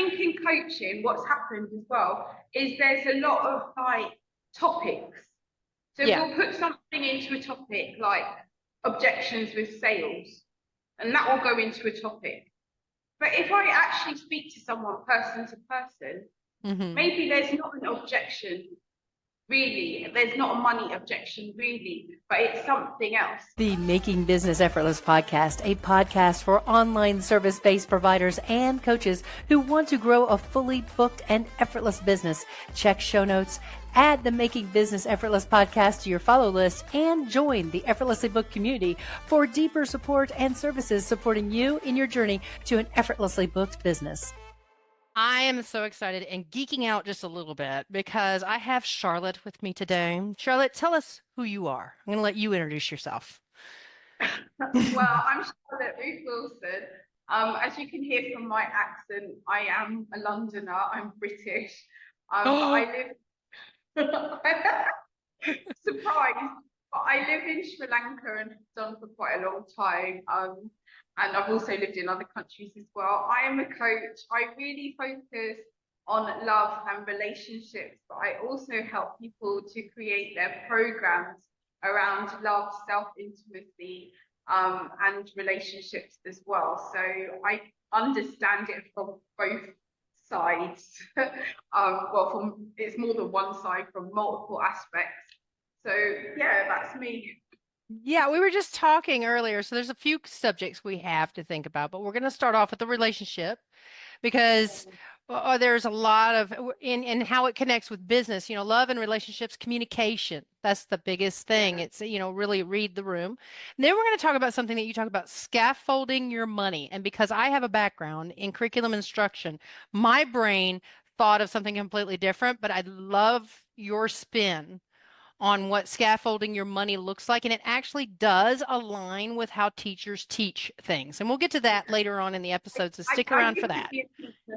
think in coaching, what's happened as well is there's a lot of like topics. So we'll put something into a topic like objections with sales, and that will go into a topic. But if I actually speak to someone person to person, maybe there's not an objection. Really, there's not a money objection, really, but it's something else. The Making Business Effortless podcast, a podcast for online service-based providers and coaches who want to grow a fully booked and effortless business. Check show notes, add the Making Business Effortless podcast to your follow list, and join the Effortlessly Booked community for deeper support and services supporting you in your journey to an effortlessly booked business. I am so excited and geeking out just a little bit because I have Charlotte with me today. Charlotte, tell us who you are. I'm going to let you introduce yourself. Well, I'm Charlotte Ruth Wilson. As you can hear from my accent, I am a Londoner. I'm British. But I live surprised. But I live in Sri Lanka and have done for quite a long time. And I've also lived in other countries as well. I am a coach. I really focus on love and relationships, but I also help people to create their programs around love, self-intimacy, and relationships as well. So I understand it from both sides. It's more than one side, from multiple aspects. So yeah, that's me. Yeah, we were just talking earlier. So there's a few subjects we have to think about, but we're going to start off with the relationship because there's a lot of in how it connects with business, love and relationships, communication. That's the biggest thing. It's, really read the room. And then we're going to talk about something that you talk about, scaffolding your money. And because I have a background in curriculum instruction, my brain thought of something completely different, but I love your spin on what scaffolding your money looks like. And it actually does align with how teachers teach things. And we'll get to that later on in the episode, so stick around for that.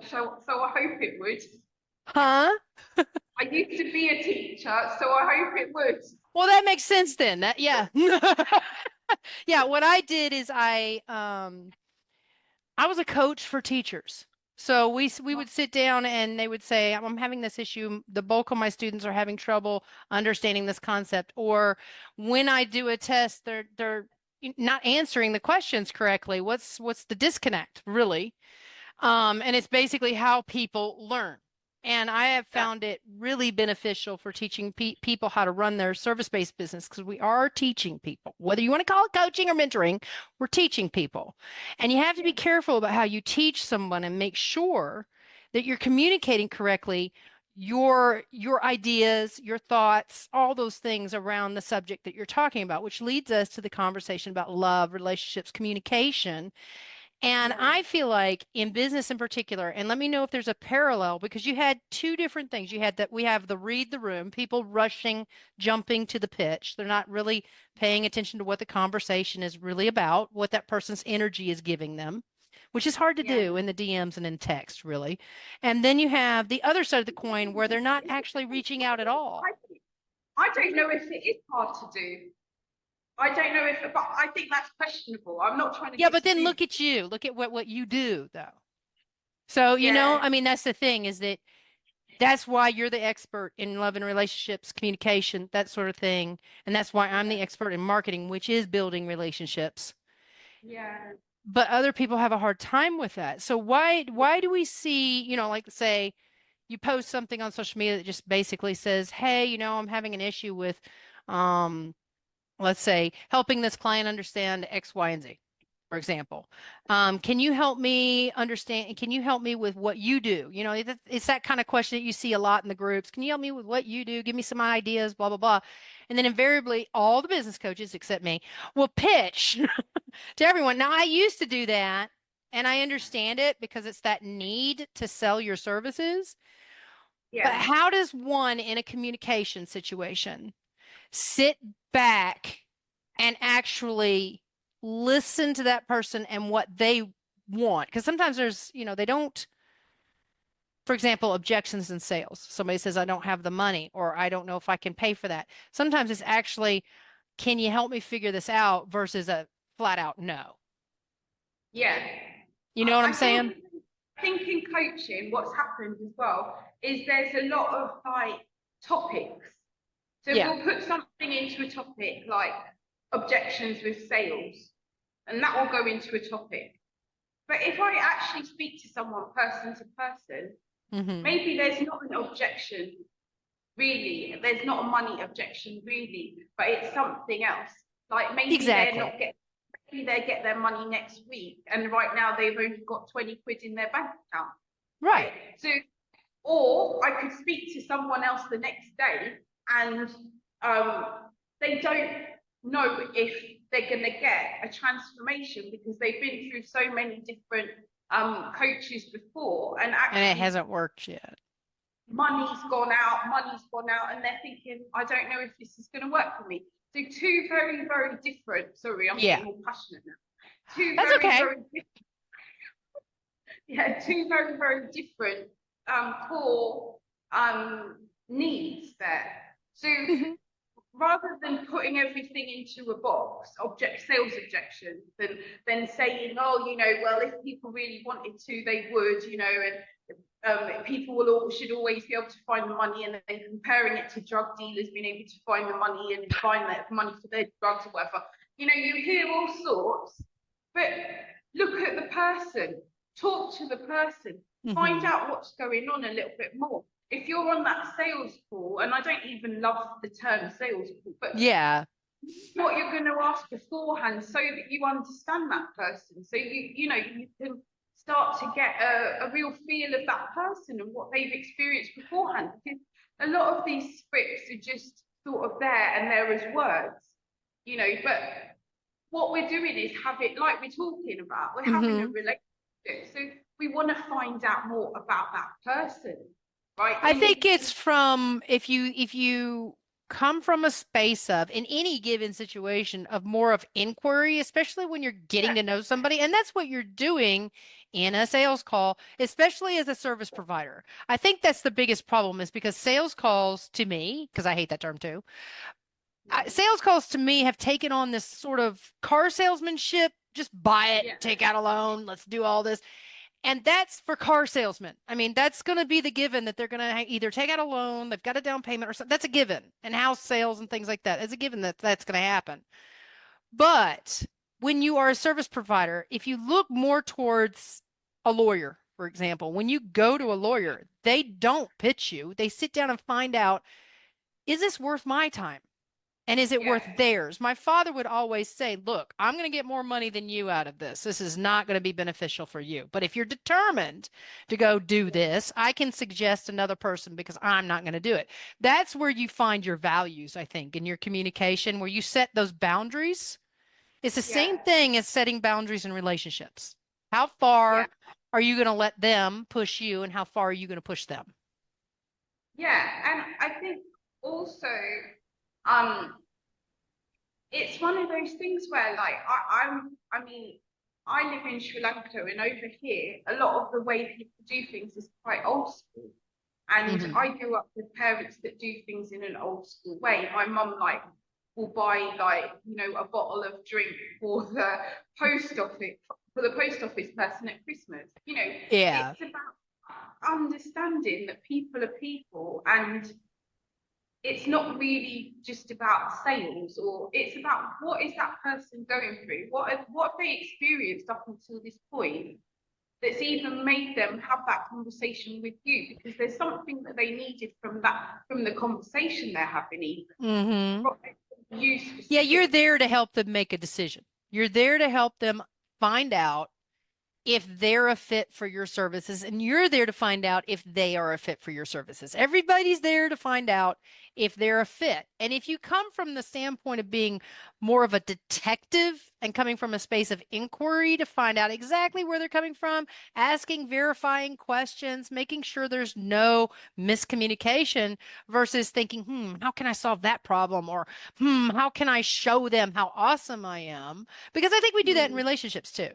So I hope it would. Huh? I used to be a teacher, so I hope it would. Well, that makes sense then. Yeah. Yeah, what I did is I was a coach for teachers. So we would sit down and they would say, I'm having this issue. The bulk of my students are having trouble understanding this concept. Or when I do a test, they're not answering the questions correctly. What's the disconnect, really? And it's basically how people learn. And I have found it really beneficial for teaching people how to run their service-based business, because we are teaching people. Whether you want to call it coaching or mentoring, we're teaching people. And you have to be careful about how you teach someone and make sure that you're communicating correctly your ideas, your thoughts, all those things around the subject that you're talking about, which leads us to the conversation about love, relationships, communication. And I feel like in business in particular, and let me know if there's a parallel, because you had two different things. You had that we have the read the room, people rushing, jumping to the pitch. They're not really paying attention to what the conversation is really about, what that person's energy is giving them, which is hard to do in the DMs and in text, really. And then you have the other side of the coin where they're not actually reaching out at all. I don't know if it is hard to do. I don't know but I think that's questionable. I'm not trying to. Yeah, but then look at you. Look at what you do, though. So, that's the thing, is that's why you're the expert in love and relationships, communication, that sort of thing. And that's why I'm the expert in marketing, which is building relationships. Yeah. But other people have a hard time with that. So why do we see, like say you post something on social media that just basically says, hey, I'm having an issue with, let's say, helping this client understand X, Y, and Z, for example. Can you help me understand? Can you help me with what you do? It's that kind of question that you see a lot in the groups. Can you help me with what you do? Give me some ideas, blah, blah, blah. And then invariably, all the business coaches, except me, will pitch to everyone. Now, I used to do that, and I understand it because it's that need to sell your services. Yeah. But how does one in a communication situation sit back and actually listen to that person and what they want? Because sometimes there's, they don't, for example, objections in sales. Somebody says, I don't have the money, or I don't know if I can pay for that. Sometimes it's actually, can you help me figure this out, versus a flat out no. Yeah. You know what I'm saying? think in coaching, what's happened as well is there's a lot of like topics. So Yeah. we'll put something into a topic like objections with sales, and that will go into a topic. But if I actually speak to someone person to person, maybe there's not an objection really. There's not a money objection really, but it's something else. Like maybe maybe they get their money next week, and right now they've only got 20 quid in their bank account. Right. So, or I could speak to someone else the next day, and they don't know if they're going to get a transformation because they've been through so many different coaches before, and actually And it hasn't worked yet. money's gone out, and they're thinking, I don't know if this is going to work for me. So two very, very different, sorry, I'm getting more passionate now. Two very, very different core needs there. So rather than putting everything into a box, sales objections, then saying, oh, you know, well, if people really wanted to, they would, you know, and people should always be able to find the money, and then comparing it to drug dealers being able to find the money and find that money for their drugs or whatever. You know, you hear all sorts, but look at the person, talk to the person, find out what's going on a little bit more. If you're on that sales call, and I don't even love the term sales call, but what you're going to ask beforehand so that you understand that person, so you know you can start to get a real feel of that person and what they've experienced beforehand, because a lot of these scripts are just sort of there and there as words, you know, but what we're doing is have it like we're talking about, we're having a relationship, so we want to find out more about that person, right? I think it's from if you come from a space of, in any given situation, of more of inquiry, especially when you're getting to know somebody, and that's what you're doing in a sales call, especially as a service provider. I think that's the biggest problem, is because sales calls to me, because I hate that term too, sales calls to me have taken on this sort of car salesmanship, just buy it, take out a loan, let's do all this. And that's for car salesmen. I mean, that's going to be the given, that they're going to either take out a loan, they've got a down payment or something. That's a given. And house sales and things like that, it's a given that that's going to happen. But when you are a service provider, if you look more towards a lawyer, for example, when you go to a lawyer, they don't pitch you. They sit down and find out, is this worth my time? And is it worth theirs? My father would always say, look, I'm going to get more money than you out of this. This is not going to be beneficial for you. But if you're determined to go do this, I can suggest another person because I'm not going to do it. That's where you find your values, I think, in your communication, where you set those boundaries. It's the same thing as setting boundaries in relationships. How far are you going to let them push you, and how far are you going to push them? Yeah, and I think also, it's one of those things where, like, I mean, I live in Sri Lanka, and over here, a lot of the way people do things is quite old school. And I grew up with parents that do things in an old school way. My mum, like, will buy, like, you know, a bottle of drink for the post office person at Christmas. You know, it's about understanding that people are people, and it's not really just about sales, or it's about what is that person going through, what have they experienced up until this point that's even made them have that conversation with you, because there's something that they needed from the conversation they're having, even you're there to help them make a decision. You're there to help them find out if they're a fit for your services, and you're there to find out if they are a fit for your services. Everybody's there to find out if they're a fit. And if you come from the standpoint of being more of a detective and coming from a space of inquiry to find out exactly where they're coming from, asking verifying questions, making sure there's no miscommunication, versus thinking, how can I solve that problem? Or, how can I show them how awesome I am? Because I think we do that in relationships too.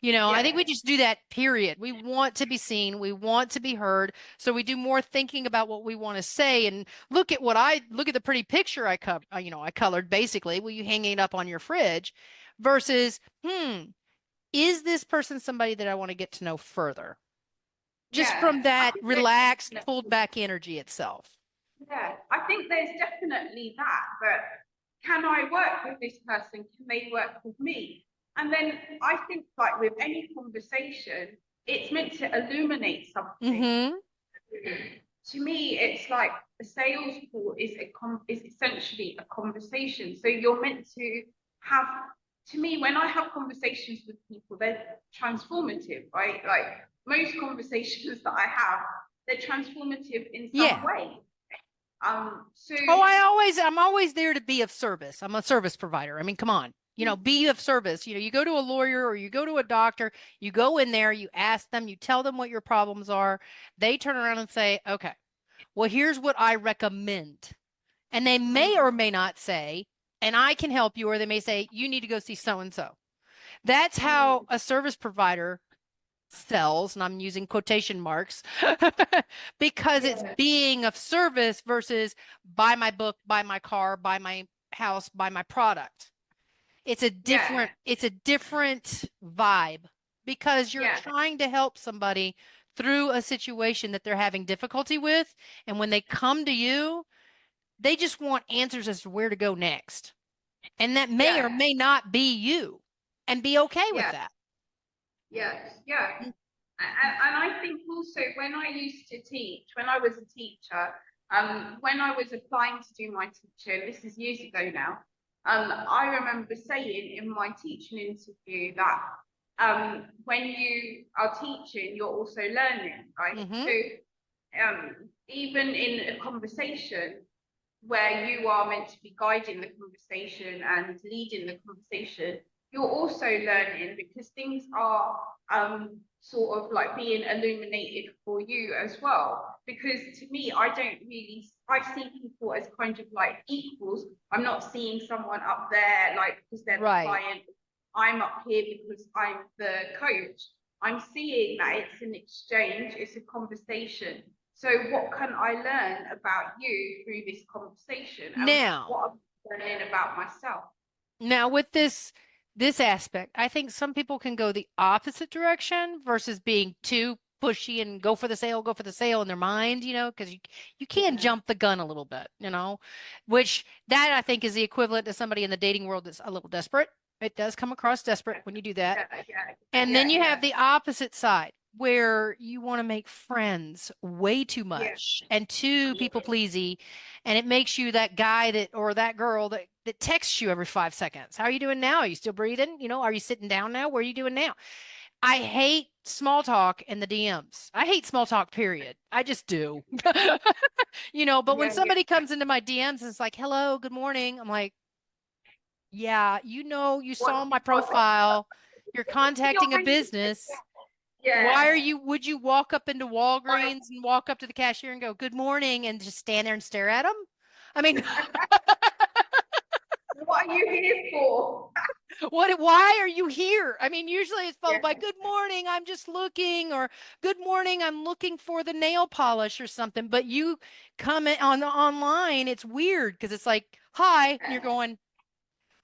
You know, I think we just do that, period. We want to be seen. We want to be heard. So we do more thinking about what we want to say, and look at the pretty picture I colored, basically. Will you hang it up on your fridge, versus, is this person somebody that I want to get to know further? just Yeah, from I that think relaxed, there's pulled back energy itself. yeah, I think there's definitely that, but can I work with this person? Can they work with me? And then I think like with any conversation, it's meant to illuminate something. Mm-hmm. To me, it's like a sales call is essentially a conversation. So you're meant to have, to me, when I have conversations with people, they're transformative, right? Like most conversations that I have, they're transformative in some Yeah. way. So Oh, I'm always there to be of service. I'm a service provider. I mean, come on, be of service. You go to a lawyer or you go to a doctor, you go in there, you ask them, you tell them what your problems are. They turn around and say, okay, well, here's what I recommend. And they may or may not say, and I can help you, or they may say, you need to go see so and so. That's how a service provider sells, and I'm using quotation marks because it's yeah, being of service versus buy my book, buy my car, buy my house, buy my product. yeah, It's a different vibe because you're yeah, trying to help somebody through a situation that they're having difficulty with. And when they come to you, they just want answers as to where to go next. And that may or yeah, may not be you, and be okay with yeah, that. yeah. And I think also when I used to teach, when I was a teacher, when I was applying to do my teaching, this is years ago now, I remember saying in my teaching interview that when you are teaching, you're also learning, right? Mm-hmm. So even in a conversation where you are meant to be guiding the conversation and leading the conversation, you're also learning because things are sort of like being illuminated for you as well. Because to me, I see people as kind of like equals. I'm not seeing someone up there like because they're the Right. client. I'm up here because I'm the coach. I'm seeing that it's an exchange, it's a conversation. So what can I learn about you through this conversation? And Now, what am I learning about myself? Now with this aspect, I think some people can go the opposite direction versus being too pushy and go for the sale in their mind, because you can Yeah, jump the gun a little bit, which that I think is the equivalent to somebody in the dating world that's a little desperate. It does come across desperate when you do that. yeah, yeah, And then yeah, you yeah, have the opposite side where you want to make friends way too yeah, much and too people pleasy. And it makes you that guy that or that girl that texts you every 5 seconds. How are you doing now? Are you still breathing? Are you sitting down now? What are you doing now? I hate small talk in the DMs. I hate small talk, period. I just do. But when yeah, somebody comes into my DMs and it's like, hello, good morning, I'm like, yeah, you saw What, my what, profile. You're your contacting a business. yeah. Would you walk up into Walgreens and walk up to the cashier and go, good morning, and just stand there and stare at them? I mean, What are you here for? why are you here? I mean, usually it's followed Yeah, by good morning, I'm just looking, or good morning, I'm looking for the nail polish or something. But you comment on the online, it's weird because it's like, hi, and you're going,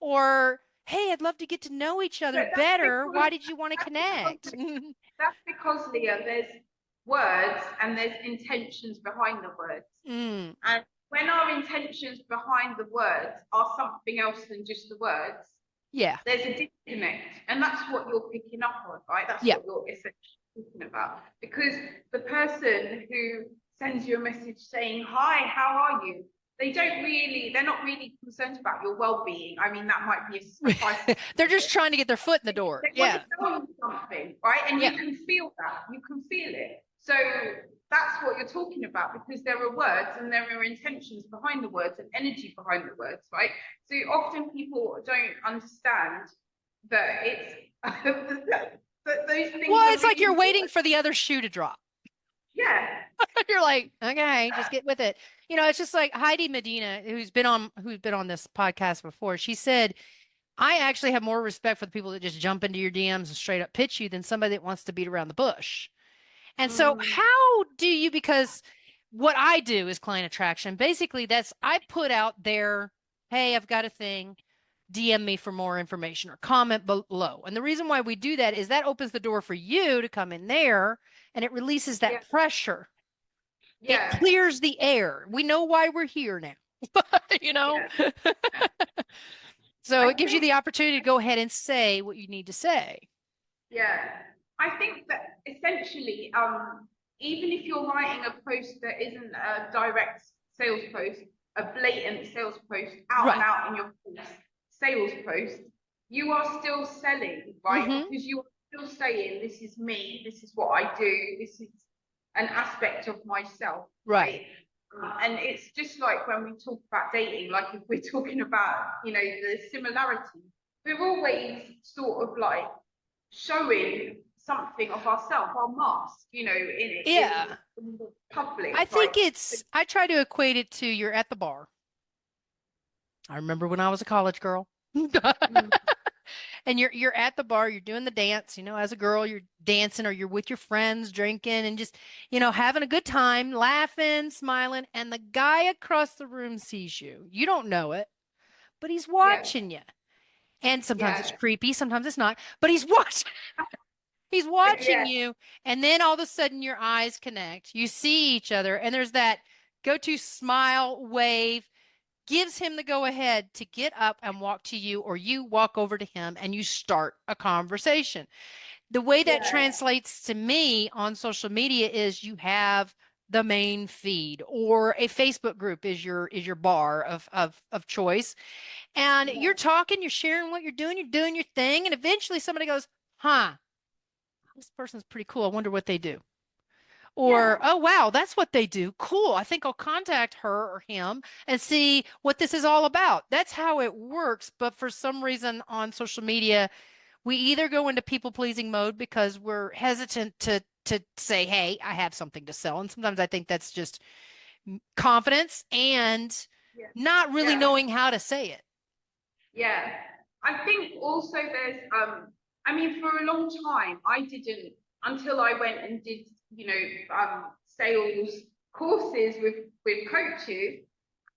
or hey, I'd love to get to know each other but that's better. Why because did you want to that's because connect? that's because Leah, there's words and there's intentions behind the words. Mm, And when our intentions behind the words are something else than just the words, yeah. there's a disconnect. And that's what you're picking up on, right? That's Yeah. what you're essentially talking about. Because the person who sends you a message saying, hi, how are you? They're not really concerned about your well-being. I mean, that might be a suffice. They're just trying to get their foot in the door. They want to Yeah. tell you something, right? And Yeah. you can feel that. You can feel it. So that's what you're talking about because there are words and there are intentions behind the words and energy behind the words, right? So often people don't understand that it's that those things Well, are it's like really you're waiting important. for the other shoe to drop. Yeah. You're like, okay, just get with it. It's just like Heidi Medina, who's been on this podcast before. She said, I actually have more respect for the people that just jump into your DMs and straight up pitch you than somebody that wants to beat around the bush. And so Mm, how do you, because what I do is client attraction. Basically, I put out there, hey, I've got a thing. DM me for more information or comment below. And the reason why we do that is that opens the door for you to come in there, and it releases Yeah. that pressure. It Yeah. clears the air. We know why we're here now, you know? Yeah. So I it gives you think, the opportunity to go ahead and say what you need to say. yeah, I think that essentially, even if you're writing a post that isn't a direct sales post, a blatant sales post, out and Right. out in your post, sales post, you are still selling, right? Mm-hmm. Because you are still saying, this is me, this is what I do, this is an aspect of myself, Right. right? And it's just like when we talk about dating, like if we're talking about, you know, the similarity, we're always sort of like showing something of ourselves, our mask, you know, Yeah. in the public, I right? think I try to equate it to you're at the bar. I remember when I was a college girl. Mm, And you're at the bar, you're doing the dance, as a girl, you're dancing or you're with your friends drinking and just, having a good time, laughing, smiling, and the guy across the room sees you. You don't know it, but he's yeah, watching you. And sometimes it's yeah, creepy, sometimes it's not, but he's watching. He's watching yeah, you, and then all of a sudden your eyes connect. You see each other, and there's that go-to smile, wave, gives him the go ahead to get up and walk to you, or you walk over to him and you start a conversation. The way that yeah, translates to me on social media is you have the main feed, or a Facebook group is your bar of choice. And yeah, you're talking, you're sharing what you're doing your thing, and eventually somebody goes, huh, this person's pretty cool. I wonder what they do. Or, yeah, oh, wow, that's what they do. Cool. I think I'll contact her or him and see what this is all about. That's how it works. But for some reason on social media, we either go into people pleasing mode because we're hesitant to say, hey, I have something to sell. And sometimes I think that's just confidence and yeah, not really yeah. knowing how to say it. Yeah, I think also there's I mean for a long time I didn't until I went and did sales courses with coaches.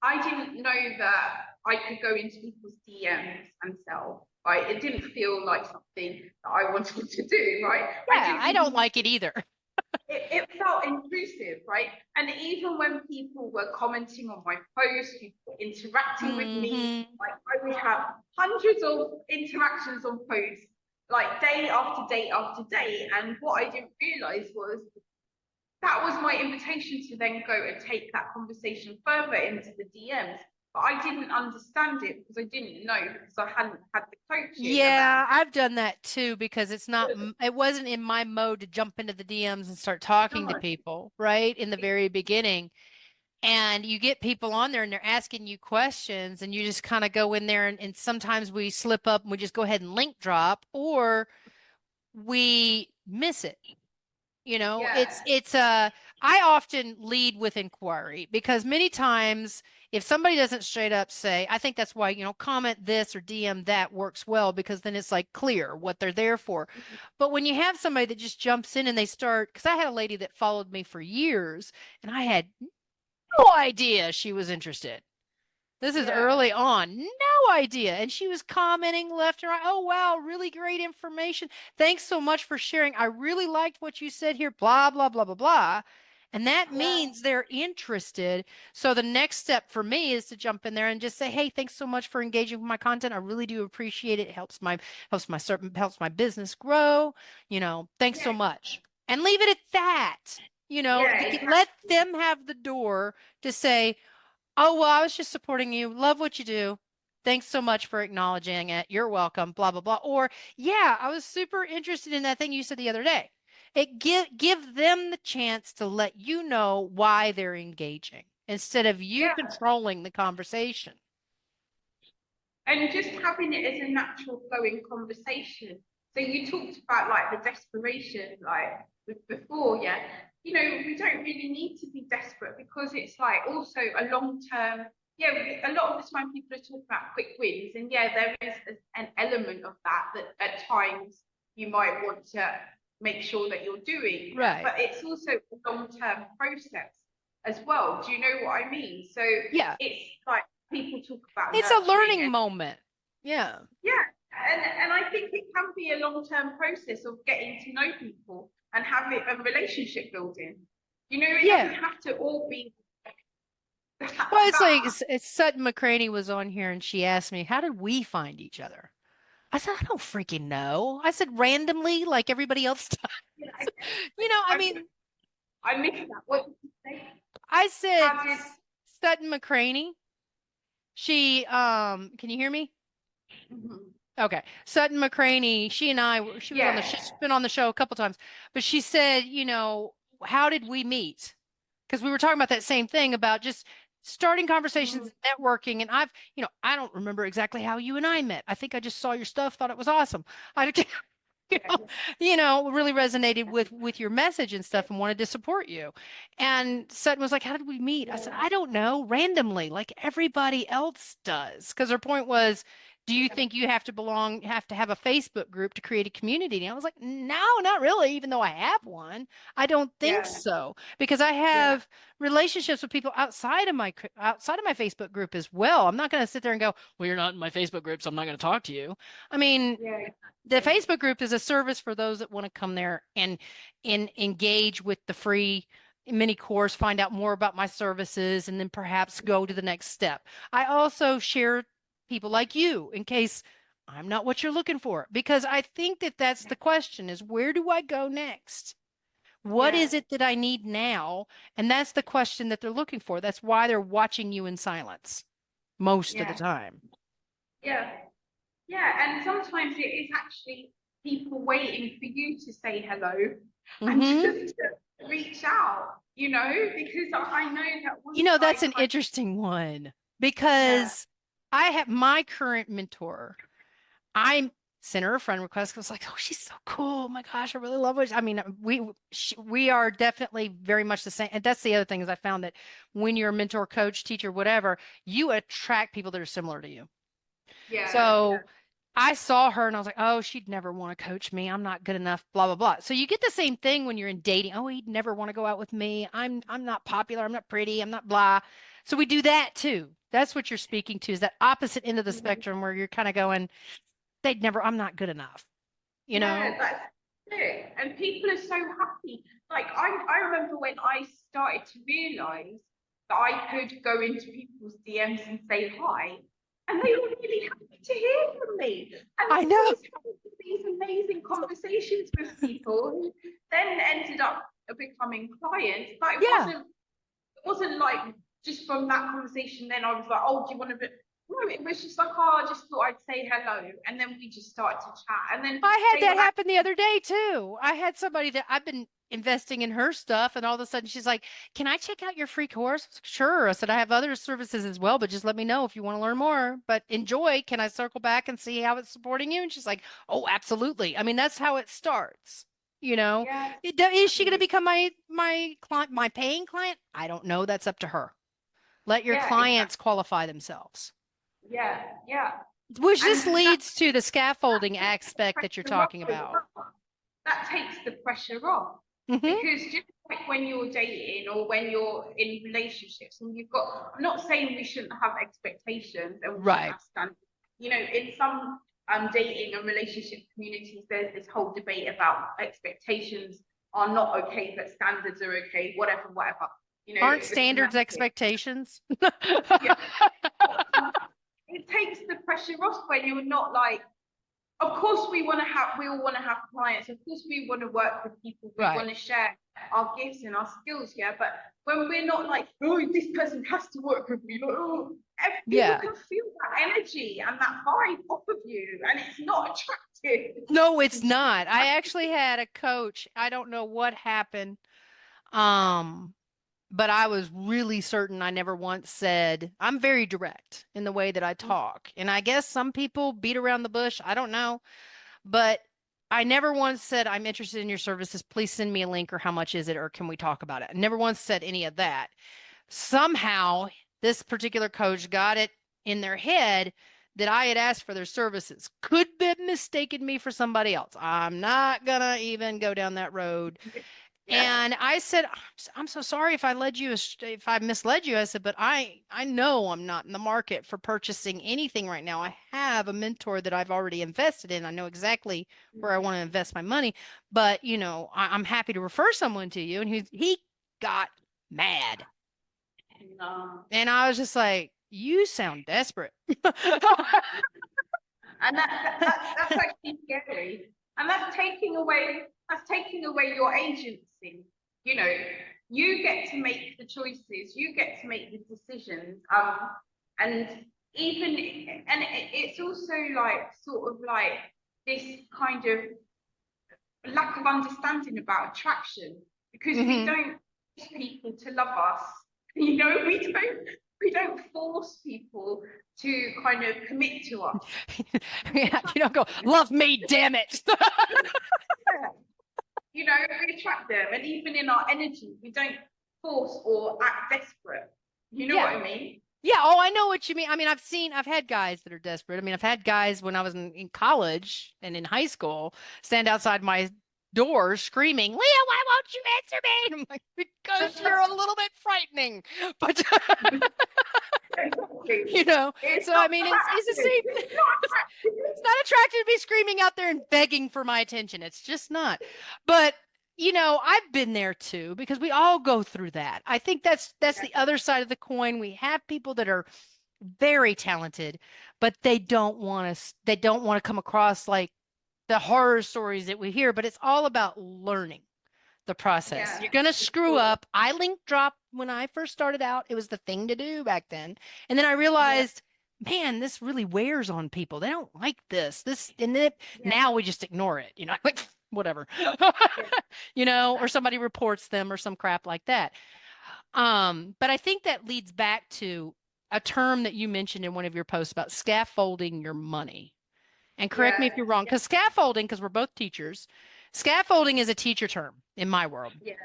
I didn't know that I could go into people's DMs and sell. Right, it didn't feel like something that I wanted to do. Right, I Yeah, didn't I don't even like it either. it felt intrusive, right? And even when people were commenting on my posts, people were interacting with me, Hmm. like I would have hundreds of interactions on posts, like day after day after day. And what I didn't realize was that was my invitation to then go and take that conversation further into the DMs. But I didn't understand it because I didn't know because I hadn't had the coaching around. Yeah, I've done that too because it wasn't in my mode to jump into the DMs and start talking to No, people, right? In the very beginning. And you get people on there and they're asking you questions and you just kind of go in there and sometimes we slip up and we just go ahead and link drop or we miss it. yeah, I often lead with inquiry because many times if somebody doesn't straight up say, I think that's why, comment this or DM that works well because then it's like clear what they're there for. But when you have somebody that just jumps in and they start, because I had a lady that followed me for years and I had no idea she was interested. This is yeah, early on. No idea. And she was commenting left and right. Oh, wow. Really great information. Thanks so much for sharing. I really liked what you said here. Blah, blah, blah, blah, blah. And that yeah, means they're interested. So the next step for me is to jump in there and just say, "Hey, thanks so much for engaging with my content. I really do appreciate it. It helps my business grow. Thanks so yeah, much." And leave it at that. yeah, Let exactly. them have the door to say, oh, well, I was just supporting you. Love what you do. Thanks so much for acknowledging it. You're welcome, blah, blah, blah. Or, yeah, I was super interested in that thing you said the other day. Give them the chance to let you know why they're engaging instead of you Yeah, controlling the conversation. and just having it as a natural flowing conversation. So you talked about like the desperation, like before, yeah. You know, we don't really need to be desperate because it's like also a long term. Yeah, a lot of the time people are talking about quick wins, and yeah, there is an element of that at times you might want to make sure that you're doing, Right. but it's also a long term process as well. Do you know what I mean? So Yeah. it's like people talk about It's a nurturing learning and moment. Yeah. Yeah, and I think it can be a long-term process of getting to know people and having a relationship building. You know, it doesn't Yeah. have to all be Well, it's like that. it's Sutton McCraney was on here and she asked me, how did we find each other? I said, I don't freaking know. I said randomly, like everybody else does. Yeah, again, I I, mean, I missed that. What did you say? I said How did? Sutton McCraney. She, can you hear me? Mhm. Okay. Sutton McCraney, she and I, she was on the, Yeah. she's been on the show a couple times, but she said, how did we meet? Because we were talking about that same thing about just starting conversations, Mhm. networking. And I don't remember exactly how you and I met. I think I just saw your stuff, thought it was awesome. I, you Yeah. know, really resonated with your message and stuff and wanted to support you. And Sutton was like, how did we meet? I said, Yeah. I don't know, randomly, like everybody else does. Because her point was, do you think you have to have a Facebook group to create a community? And I was like, no, not really, even though I have one. I don't think Yeah. so. Because I Yeah. have relationships with people outside of my Facebook group as well. I'm not going to sit there and go, well, you're not in my Facebook group, so I'm not going to talk to you. I mean, Yeah. the Facebook group is a service for those that want to come there and engage with the free mini course, find out more about my services, and then perhaps go to the next step. I also share people like you in case I'm not what you're looking for, because I think that that's the question is where do I go next? What Yeah. is it that I need now? And that's the question that they're looking for. That's why they're watching you in silence most of the Yeah. time. Yeah. Yeah, and sometimes it is actually people waiting for you to say hello and just Hmm. to reach out, because I know that once I That's an kind interesting one yeah, because I have my current mentor. I sent her a friend request. I was like, oh, she's so cool. Oh my gosh, I really love her. I mean, we are definitely very much the same. And that's the other thing is I found that when you're a mentor, coach, teacher, whatever, you attract people that are similar to you. yeah, So I saw her and I was like, oh, she'd never want to coach me. I'm not good enough, blah, blah, blah. So you get the same thing when you're in dating. Oh, he'd never want to go out with me. I'm not popular. I'm not pretty. I'm not blah. So we do that too. That's what you're speaking to is that opposite end of the yeah, spectrum where you're kind of going, I'm not good enough, you know? yeah, that's it. And people are so happy. Like I remember when I started to realize that I could go into people's DMs and say hi, and they were really happy to hear from me. And I I know. was having these amazing conversations with people who then ended up becoming clients. But Yeah. it wasn't like just from that conversation. Then I was like, oh, do you want to be? No, it was just like, oh, I just thought I'd say hello, and then we just started to chat, and then I had they were that like, happen the other day too. I had somebody that I've been investing in her stuff, and all of a sudden she's like, "Can I check out your free course?" I was like, sure. I said, "I have other services as well, but just let me know if you want to learn more. But enjoy. Can I circle back and see how it's supporting you?" And she's like, "Oh, absolutely." I mean, that's how it starts. yeah, Is she going to become my client, my paying client? I don't know. That's up to her. Let your yeah, exactly, clients qualify themselves. yeah, yeah, Which this and that leads to the scaffolding takes the aspect that you're pressure off talking as about. well. That takes the pressure off. Hmm. Because just like when you're dating or when you're in relationships, and I'm not saying we shouldn't have expectations and we shouldn't Right. have standards. In some dating and relationship communities, there's this whole debate about expectations are not okay, but standards are okay, whatever, whatever. Aren't The standards semantics. expectations? Yeah, it takes the pressure off when you're not like, of course we all want to have clients, of course we want to work with people, we want Right. to share our gifts and our skills, yeah, but when we're not like, oh, this person has to work with me, like, oh, people Yeah. can feel that energy and that vibe off of you, and it's not attractive. No, it's not. I actually had a coach. I don't know what happened. Um, but I was really certain I never once said, I'm very direct in the way that I talk. And I guess some people beat around the bush. I don't know. But I never once said, I'm interested in your services. Please send me a link or how much is it or can we talk about it? I never once said any of that. Somehow, this particular coach got it in their head that I had asked for their services. Could have mistaken me for somebody else. I'm not going to even go down that road. Yeah. And I said, I'm so sorry if I if I misled you. I said, but I know I'm not in the market for purchasing anything right now. I have a mentor that I've already invested in. I know exactly where I want to invest my money, but I'm happy to refer someone to you. And he got mad. No. And I was just like, you sound desperate. And that's actually scary. And that's taking away your agency. You know, you get to make the choices, you get to make the decisions. And it's also like sort of like this kind of lack of understanding about attraction, because we Mhm. don't force people to love us. We don't force people to kind of commit to us. Yeah, you don't go, love me, damn it. We attract them, and even in our energy, we don't force or act desperate. You know what Yeah. I mean? Yeah. Oh, I know what you mean. I mean, I've had guys that are desperate. I mean, I've had guys when I was in college and in high school stand outside my door screaming, Leah, why won't you answer me? And I'm like, because you're a little bit frightening. But, Exactly. It's so I not mean, it's the attractive. same. It's not attractive. It's not attractive to be screaming out there and begging for my attention. It's just not. But I've been there too because we all go through that. I think that's the other side of the coin. We have people that are very talented, but they don't want to come across like the horror stories that we hear, but it's all about learning the process. Yeah, You're going to of screw course. up. I link dropped when I first started out. It was the thing to do back then. And then I Yeah, realized, man, this really wears on people. They don't like this. And then yeah, now we just ignore it, like whatever. yeah. Or somebody reports them or some crap like that. But I think that leads back to a term that you mentioned in one of your posts about scaffolding your money. And correct me Yeah, if you're wrong, because scaffolding, because we're both teachers, scaffolding is a teacher term in my world. yeah,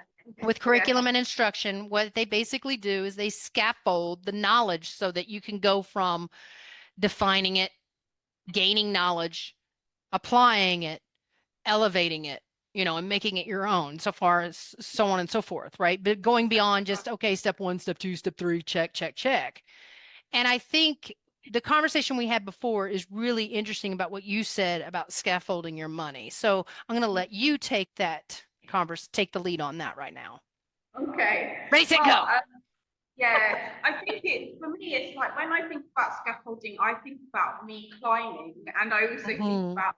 With yeah, curriculum and instruction, what they basically do is they scaffold the knowledge so that you can go from defining it, gaining knowledge, applying it, elevating it, and making it your own, so far as so on and so forth, right? But going beyond just, okay, step one, step two, step three, check, check, check. And I think the conversation we had before is really interesting about what you said about scaffolding your money. So I'm going to let you take the lead on that right now. Okay. Ready, set, Well, go. yeah, I think for me, it's like when I think about scaffolding, I think about me climbing, and I also think Mhm. about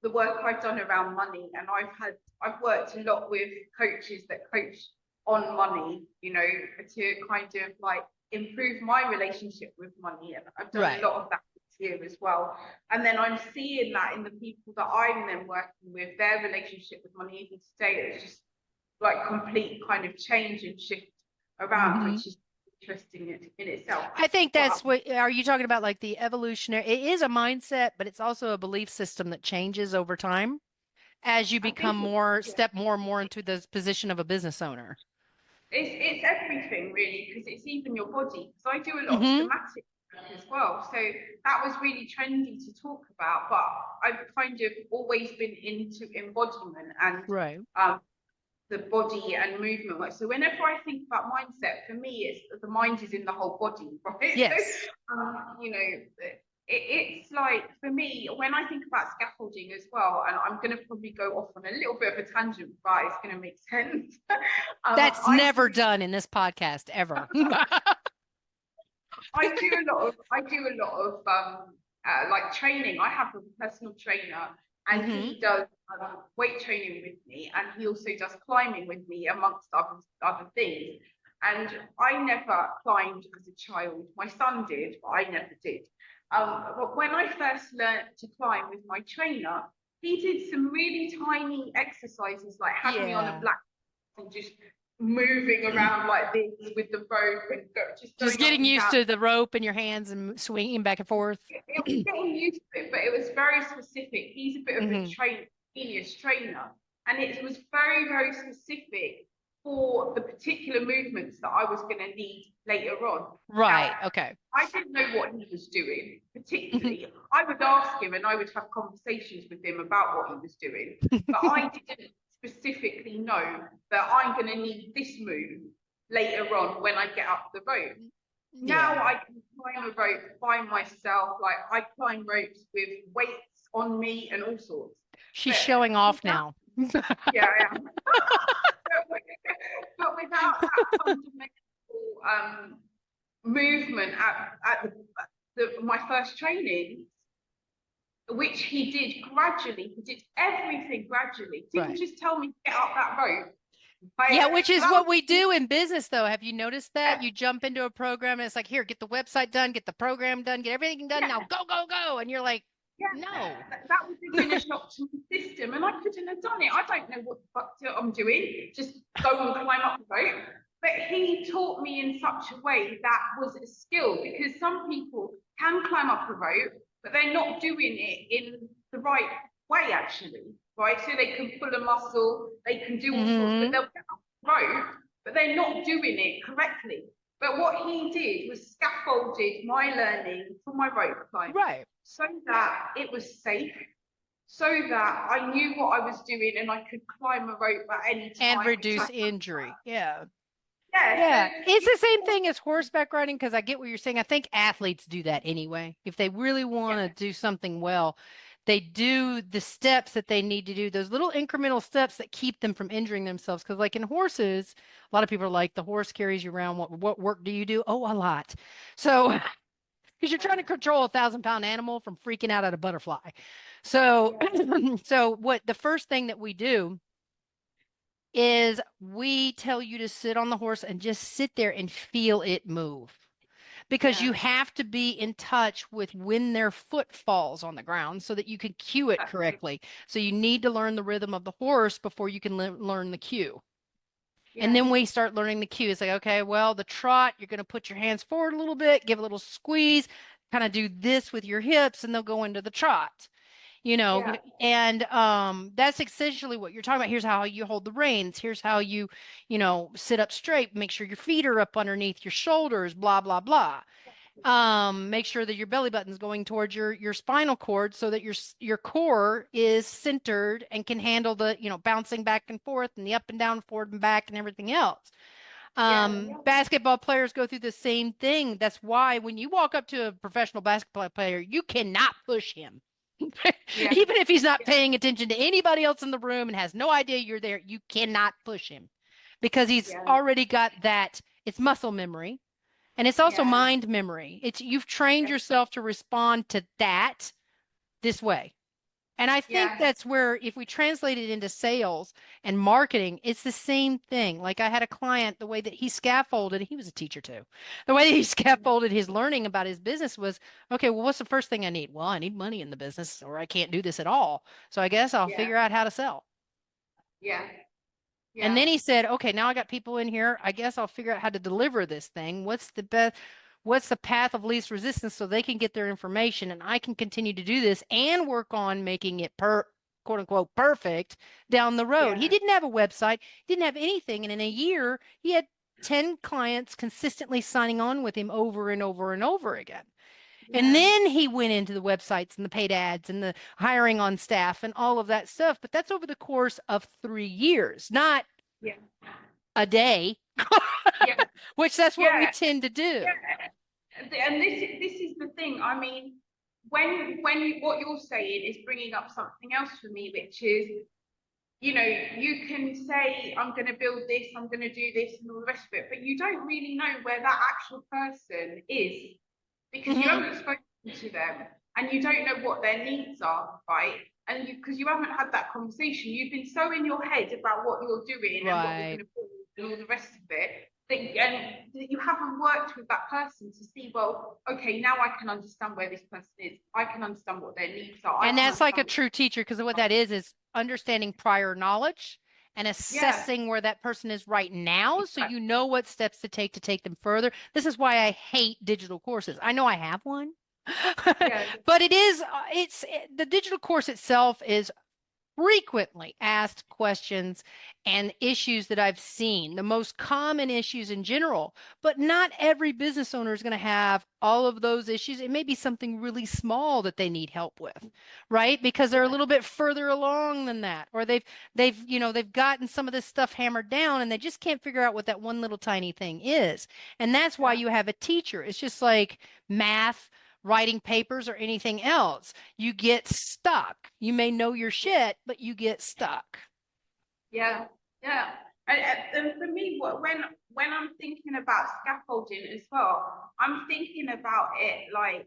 the work I've done around money. And I've worked a lot with coaches that coach on money, to kind of like improve my relationship with money. And I've done a Right. lot of that this year as well. And then I'm seeing that in the people that I'm then working with, their relationship with money. Even today, it's just like complete kind of change and shift around, Hmm. which is interesting in itself. I think But that's what, are you talking about like the evolutionary? It is a mindset, but it's also a belief system that changes over time as you I become think yeah, step more and more into the position of a business owner. it's everything really, because it's even your body. Because I do a lot of Hmm. somatic work as well, so that was really trendy to talk about. But I've kind of always been into embodiment and Right. um, the body and movement work. So whenever I think about mindset, for me, it's the mind is in the whole body, right? Yes. So, it's like for me, when I think about scaffolding as well, and I'm going to probably go off on a little bit of a tangent, but it's going to make sense. That's I never done in this podcast ever. I do a lot of like training. I have a personal trainer, and Hmm. he does weight training with me, and he also does climbing with me, amongst other things. And I never climbed as a child. My son did, but I never did. But when I first learned to climb with my trainer, he did some really tiny exercises, like had me on a Yeah. black and just moving around like this with the rope and just Just going up getting and used down. to the rope in your hands and swinging back and forth. It was getting used to it, but it was very specific. He's a bit of a Hmm. genius trainer, and it was very, very specific for the particular movements that I was going to need later on. Now, Right. Okay. I didn't know what he was doing Hmm. particularly. I would ask him and I would have conversations with him about what he was doing, but I didn't. specifically know that I'm going to need this move later on when I get up the rope. Now I can climb a rope by myself. Like I climb ropes with weights on me and all sorts. She's But showing off without- now. Yeah, I am. But without that fundamental movement at my first training, which he did gradually, he did everything gradually. Didn't Right. just tell me to get up that rope. Yeah, which is That what was- we do in business, though. Have you noticed that? Yeah. You jump into a program and it's like, here, get the website done, get the program done, get everything done. Yeah. Now go, go, go. And you're like, Yeah, no. that would have been a shock to the system, and I couldn't have done it. I don't know what the fuck I'm doing. Just go and climb up the rope. But he taught me in such a way that was a skill, because some people can climb up a rope, but they're not doing it in the right way, actually. Right? So they can pull a muscle, they can do all sorts, but they'll get up the rope, but they're not doing it correctly. But what he did was scaffolded my learning for my rope climb. Right. So that it was safe, so that I knew what I was doing and I could climb a rope at any time. And reduce injury. Yeah. Yeah. Yeah. So It's the same thing as horseback riding, because I get what you're saying. I think athletes do that anyway. If they really want to do something well, they do the steps that they need to do, those little incremental steps that keep them from injuring themselves. Because like in horses, a lot of people are like, the horse carries you around. What work do you do? Oh, a lot. So because you're trying to control a 1,000-pound animal from freaking out at a butterfly. So, so what the first thing that we do is we tell you to sit on the horse and just sit there and feel it move. Because you have to be in touch with when their foot falls on the ground so that you can cue it correctly. So you need to learn the rhythm of the horse before you can learn the cue. And then we start learning the cue. It's like, okay, well, the trot, you're going to put your hands forward a little bit, give a little squeeze, kind of do this with your hips, and they'll go into the trot. And that's essentially what you're talking about. Here's how you hold the reins. Here's how you sit up straight. Make sure your feet are up underneath your shoulders, blah, blah, blah. Make sure that your belly button's going towards your spinal cord so that your core is centered and can handle the, bouncing back and forth and the up and down, forward and back and everything else. Basketball players go through the same thing. That's why when you walk up to a professional basketball player, you cannot push him. Even if he's not paying attention to anybody else in the room and has no idea you're there, you cannot push him because he's already got that. It's muscle memory. And it's also mind memory. You've trained yourself to respond to that this way. And I think that's where, if we translate it into sales and marketing, it's the same thing. Like I had a client, the way that he scaffolded, he was a teacher too. The way that he scaffolded his learning about his business was, okay, well, what's the first thing I need? Well, I need money in the business or I can't do this at all. So I guess I'll figure out how to sell. And then he said, okay, now I got people in here. I guess I'll figure out how to deliver this thing. What's the path of least resistance so they can get their information and I can continue to do this and work on making it quote unquote perfect down the road. He didn't have a website, didn't have anything. And in a year, he had 10 clients consistently signing on with him over and over and over again. And then he went into the websites and the paid ads and the hiring on staff and all of that stuff. But that's over the course of 3 years, not a day, which that's what we tend to do. And this is the thing. I mean, when what you're saying is bringing up something else for me, which is, you can say, I'm going to build this, I'm going to do this and all the rest of it, but you don't really know where that actual person is because you haven't spoken to them and you don't know what their needs are, right? And because you haven't had that conversation, you've been so in your head about what you're doing and what you're going to do and all the rest of it, and you haven't worked with that person to see, well, okay, now I can understand where this person is. I can understand what their needs are. And that's like a true teacher, because what that is understanding prior knowledge and assessing where that person is right now. So you know what steps to take them further. This is why I hate digital courses. I know I have one, but the digital course itself is frequently asked questions and issues that I've seen, the most common issues in general, but not every business owner is going to have all of those issues. It may be something really small that they need help with, right? Because they're a Yeah, little bit further along than that, or they've gotten some of this stuff hammered down and they just can't figure out what that one little tiny thing is. And that's why yeah, you have a teacher. It's just like math, writing papers, or anything else. You get stuck. You may know your shit, but you get stuck. yeah, yeah. And for me, when I'm thinking about scaffolding as well, I'm thinking about it like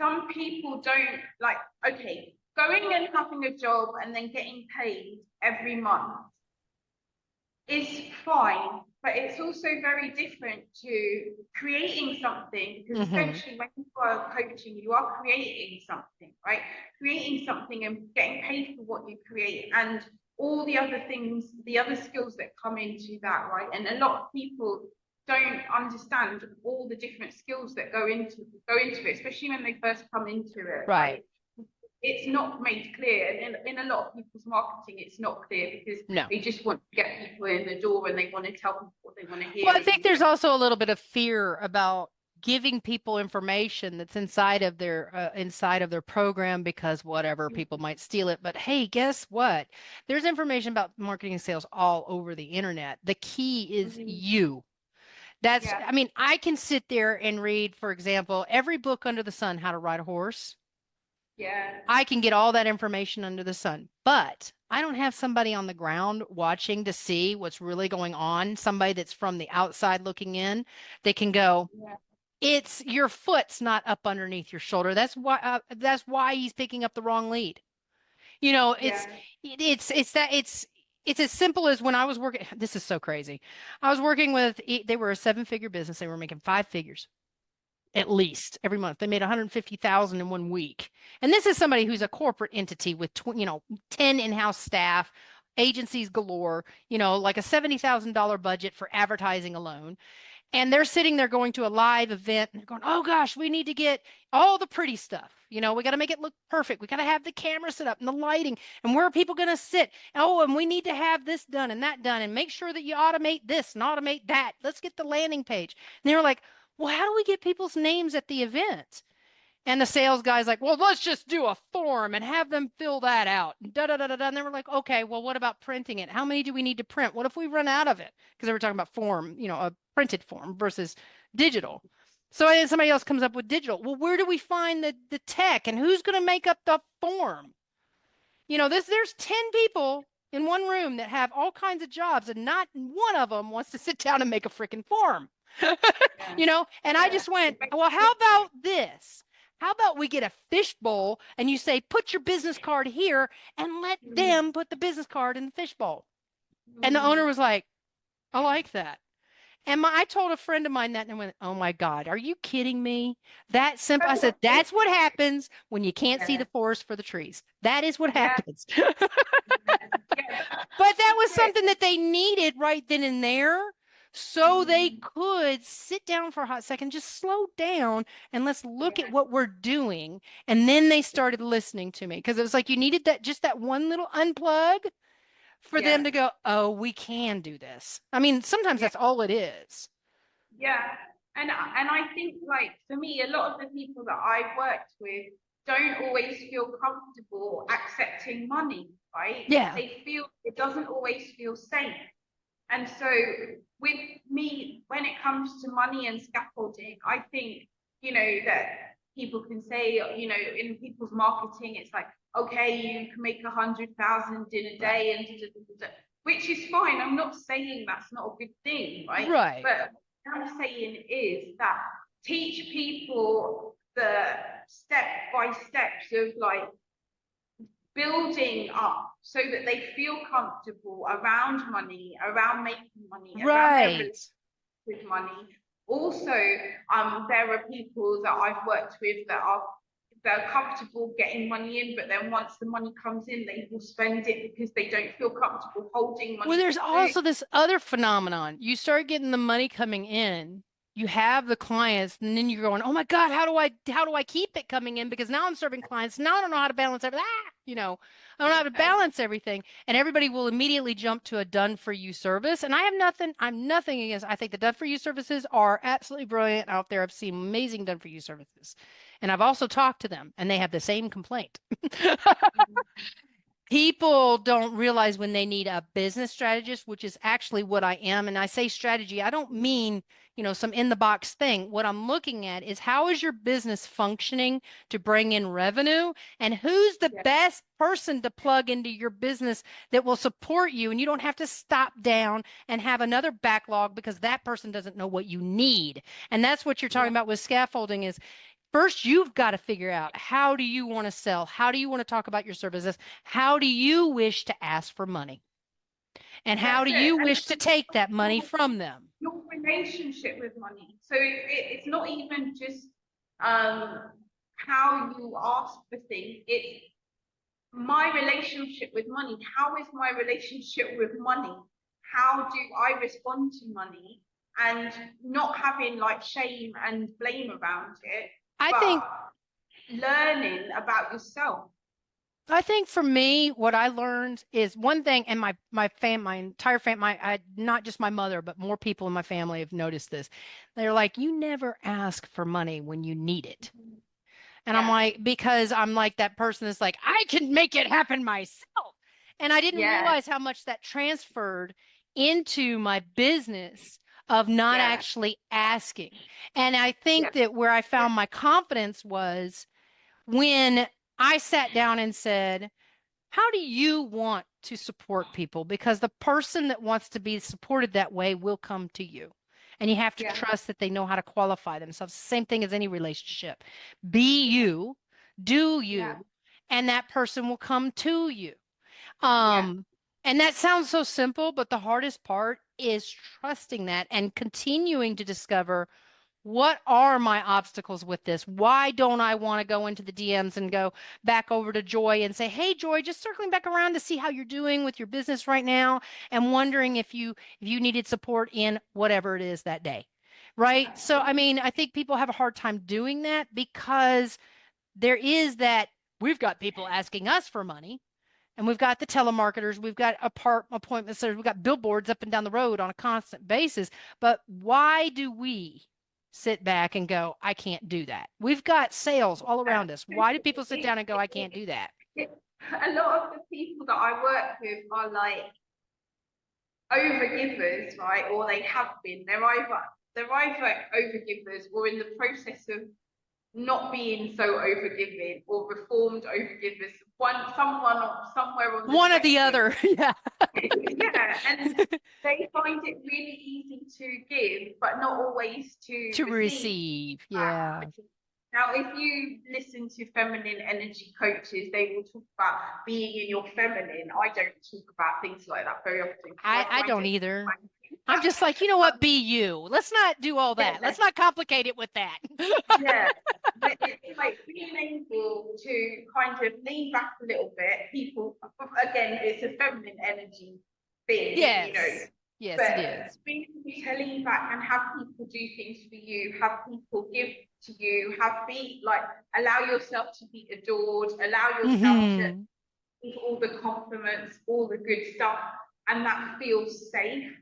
some people don't like, okay, going and having a job and then getting paid every month is fine, but it's also very different to creating something, because Hmm. essentially when you are coaching, you are creating something, right? Creating something and getting paid for what you create, and all the other things, the other skills that come into that, right? And a lot of people don't understand all the different skills that go into it, especially when they first come into it, Right. right? It's not made clear. In a lot of people's marketing, it's not clear because No. they just want to get people in the door and they want to tell people what they want to Well, hear. I think there's also a little bit of fear about giving people information that's inside of their program because whatever people might steal it. But hey, guess what? There's information about marketing and sales all over the internet. The key is Mhm. you. Yeah, I mean, I can sit there and read, for example, every book under the sun, how to ride a horse. yeah, I can get all that information under the sun, but I don't have somebody on the ground watching to see what's really going on, somebody that's from the outside looking in. They can go, yeah, it's your foot's not up underneath your shoulder. That's why he's picking up the wrong lead. You know, it's yeah. it's that it's as simple as when I was working. This is so crazy. I was working with they were a seven-figure business. They were making five figures at least every month. They made 150,000 in one week. And this is somebody who's a corporate entity with 10 in-house staff, agencies galore, like a $70,000 budget for advertising alone. And they're sitting there going to a live event and they're going, oh gosh, we need to get all the pretty stuff. We got to make it look perfect. We got to have the camera set up and the lighting. And where are people going to sit? Oh, and we need to have this done and that done. And make sure that you automate this and automate that. Let's get the landing page. And they were like, well, how do we get people's names at the event? And the sales guy's like, well, let's just do a form and have them fill that out. Da da da da da. And they were like, okay, well, what about printing it? How many do we need to print? What if we run out of it? Because they were talking about form, a printed form versus digital. So then somebody else comes up with digital. Well, where do we find the tech and who's going to make up the form? There's 10 people in one room that have all kinds of jobs and not one of them wants to sit down and make a freaking form. Yeah, And I yeah. just went, It makes well, it how about this? How about we get a fishbowl and you say, put your business card here and let mm, them put the business card in the fishbowl. And the owner mm, was like, I like that. And I told a friend of mine that and I went, oh my God, are you kidding me? That simple. I said, that's what happens when you can't see yeah, the forest for the trees. That is what yeah, happens. yeah. But that That's was it. something that they needed right then and there. So they Mm, could sit down for a hot second, just slow down and let's look at yeah, what we're doing. And then they started listening to me because it was like you needed that one little unplug for them yeah, to go, oh, we can do this. I mean, sometimes yeah. that's all it is. Yeah, and I think like for me, a lot of the people that I've worked with don't always feel comfortable accepting money, right? Yeah. They feel it doesn't always feel safe. And so with me, when it comes to money and scaffolding, I think, that people can say, in people's marketing, it's like, okay, you can make 100,000 in a Right. day and which is fine. I'm not saying that's not a good thing, right? Right. But what I'm saying is that teach people the step by steps of like building up so that they feel comfortable around money, around making money, around their Right. relationship with money. Also, there are people that I've worked with that are they're comfortable getting money in, but then once the money comes in, they will spend it because they don't feel comfortable holding Well, money there's for food. also this other phenomenon. You start getting the money coming in you have the clients, and then you're going, oh my God, how do I keep it coming in? Because now I'm serving clients. Now I don't know how to balance everything. I don't know how to balance everything. And everybody will immediately jump to a done for you service. And I'm nothing against, I think the done for you services are absolutely brilliant out there. I've seen amazing done for you services. And I've also talked to them and they have the same complaint. People don't realize when they need a business strategist, which is actually what I am. And I say strategy, I don't mean, some in the box thing. What I'm looking at is how is your business functioning to bring in revenue, and who's the Yeah. best person to plug into your business that will support you. And you don't have to stop down and have another backlog because that person doesn't know what you need. And that's what you're talking Yeah. about with scaffolding is first, you've got to figure out how do you want to sell? How do you want to talk about your services? How do you wish to ask for money? And how That's do it. you And wish to take that money from them? your relationship with money. So it's not even just how you ask for things. It's my relationship with money. How is my relationship with money? How do I respond to money? And not having like shame and blame around it, I think but learning about yourself. I think for me, what I learned is one thing, and my entire family, not just my mother, but more people in my family have noticed this. They're like, you never ask for money when you need it. And I'm Yeah, like, because I'm like that person that's like, I can make it happen myself. And I didn't yeah, realize how much that transferred into my business of not yeah, actually asking. And I yeah, think that where I found my confidence was when I sat down and said, how do you want to support people? Because the person that wants to be supported that way will come to you. And you have to yeah, trust that they know how to qualify themselves. Same thing as any relationship. Be you, do yeah, you, and that person will come to you. yeah, Um, and that sounds so simple, but the hardest part is trusting that and continuing to discover what are my obstacles with this? Why don't I want to go into the DMs and go back over to Joy and say, "Hey Joy, just circling back around to see how you're doing with your business right now and wondering if you needed support in whatever it is that day." Right? So I mean, I think people have a hard time doing that because there is that we've got people asking us for money and we've got the telemarketers, we've got appointments, we've got billboards up and down the road on a constant basis. But why do we sit back and go, I can't do that? We've got sales all around us. Why do people sit down and go, I can't do that? A lot of the people that I work with are like overgivers, right? Or they have been. They're either overgivers or in the process of not being so overgiving or reformed overgivers. Someone somewhere on the One or the spectrum. other. Yeah. Yeah, and they find it really easy to give, but not always to To receive receive. back. Yeah. Now, if you listen to feminine energy coaches, they will talk about being in your feminine. I don't talk about things like that very often because I I find don't it either. wanky. I'm just like, you know what? Be you. Let's not do all that. Yeah, Let's not complicate it with that. yeah. But it's like being able to kind of lean back a little bit. People, again, it's a feminine energy thing, Yes. Yes, it but is. being able to lean back and have people do things for you, have people give to you, allow yourself to be adored, allow yourself to Hmm. give all the compliments, all the good stuff, and that feels safe.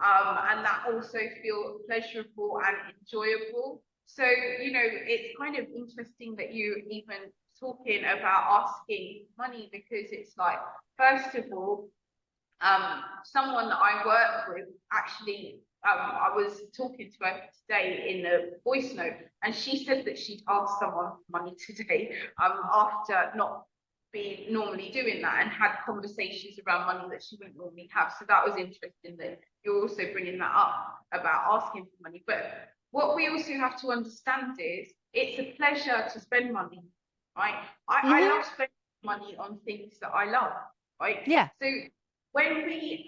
And that also feel pleasurable and enjoyable. So, it's kind of interesting that you even talking about asking money because it's like, first of all, someone that I work with actually, I was talking to her today in a voice note, and she said that she'd asked someone for money today, after not being normally doing that, and had conversations around money that she wouldn't normally have. So that was interesting that you're also bringing that up about asking for money. But what we also have to understand is it's a pleasure to spend money, right? I Hmm. love spending money on things that I love, right? Yeah. So when we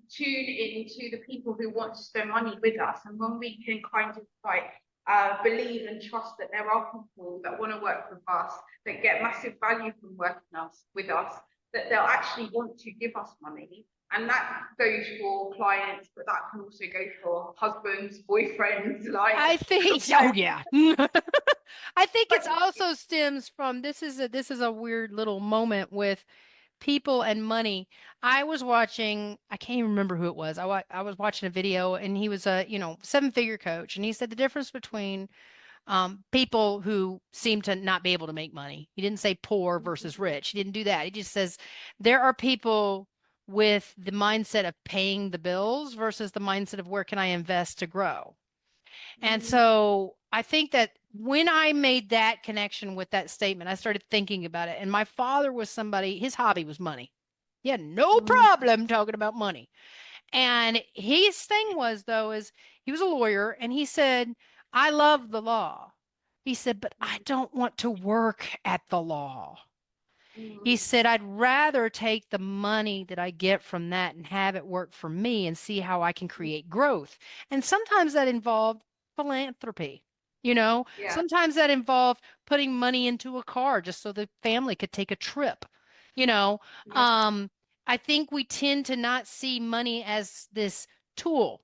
tune into the people who want to spend money with us, and when we can kind of believe and trust that there are people that want to work with us, that get massive value from working with us, that they'll actually want to give us money, And that goes for clients, but that can also go for husbands, boyfriends, like, I think, oh yeah. I think it's also stems from this is a weird little moment with people and money. I was watching, I can't even remember who it was. I was watching a video and he was a, seven-figure coach, and he said the difference between people who seem to not be able to make money. He didn't say poor versus rich. He didn't do that. He just says there are people with the mindset of paying the bills versus the mindset of where can I invest to grow. And so I think that when I made that connection with that statement, I started thinking about it. And my father was somebody, his hobby was money. He had no problem talking about money. And his thing was, though, is he was a lawyer and he said, I love the law. He said, but I don't want to work at the law. He said, I'd rather take the money that I get from that and have it work for me and see how I can create growth. And sometimes that involved philanthropy. yeah, Sometimes that involved putting money into a car just so the family could take a trip. You know, yeah, um, I think we tend to not see money as this tool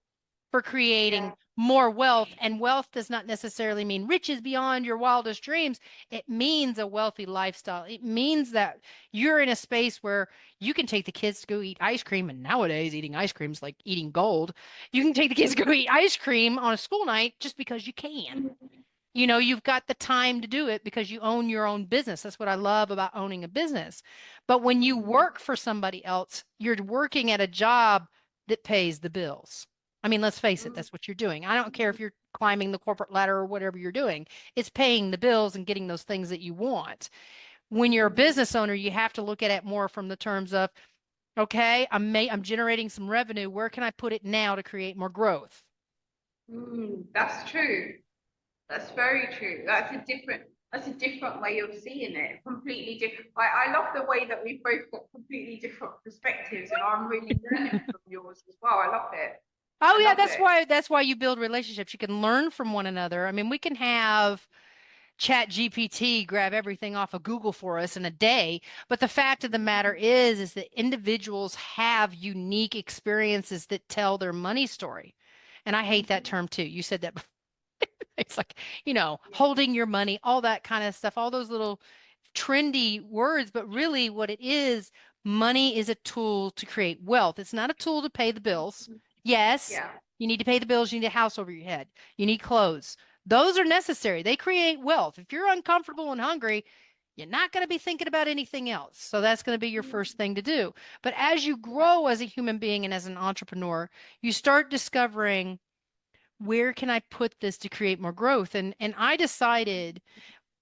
for creating yeah. more wealth. And wealth does not necessarily mean riches beyond your wildest dreams. It means a wealthy lifestyle. It means that you're in a space where you can take the kids to go eat ice cream. And nowadays, eating ice cream is like eating gold. You can take the kids to go eat ice cream on a school night just because you can. You've got the time to do it because you own your own business. That's what I love about owning a business. But when you work for somebody else, you're working at a job that pays the bills. I mean, let's face it, that's what you're doing. I don't care if you're climbing the corporate ladder or whatever you're doing, it's paying the bills and getting those things that you want. When you're a business owner, you have to look at it more from the terms of, okay, I'm generating some revenue. Where can I put it now to create more growth? That's true. That's very true. That's a different way of seeing it. Completely different. I love the way that we've both got completely different perspectives, and I'm really learning from yours as well. I love it. Oh I yeah, love it. that's why you build relationships. You can learn from one another. I mean, we can have Chat GPT grab everything off of Google for us in a day, but the fact of the matter is that individuals have unique experiences that tell their money story. And I hate that term too. You said that it's like, holding your money, all that kind of stuff, all those little trendy words, but really what it is, money is a tool to create wealth. It's not a tool to pay the bills. Yes, Yeah. you need to pay the bills, you need a house over your head, you need clothes. Those are necessary. They create wealth. If you're uncomfortable and hungry, you're not going to be thinking about anything else. So that's going to be your first thing to do. But as you grow as a human being and as an entrepreneur, you start discovering where can I put this to create more growth? And I decided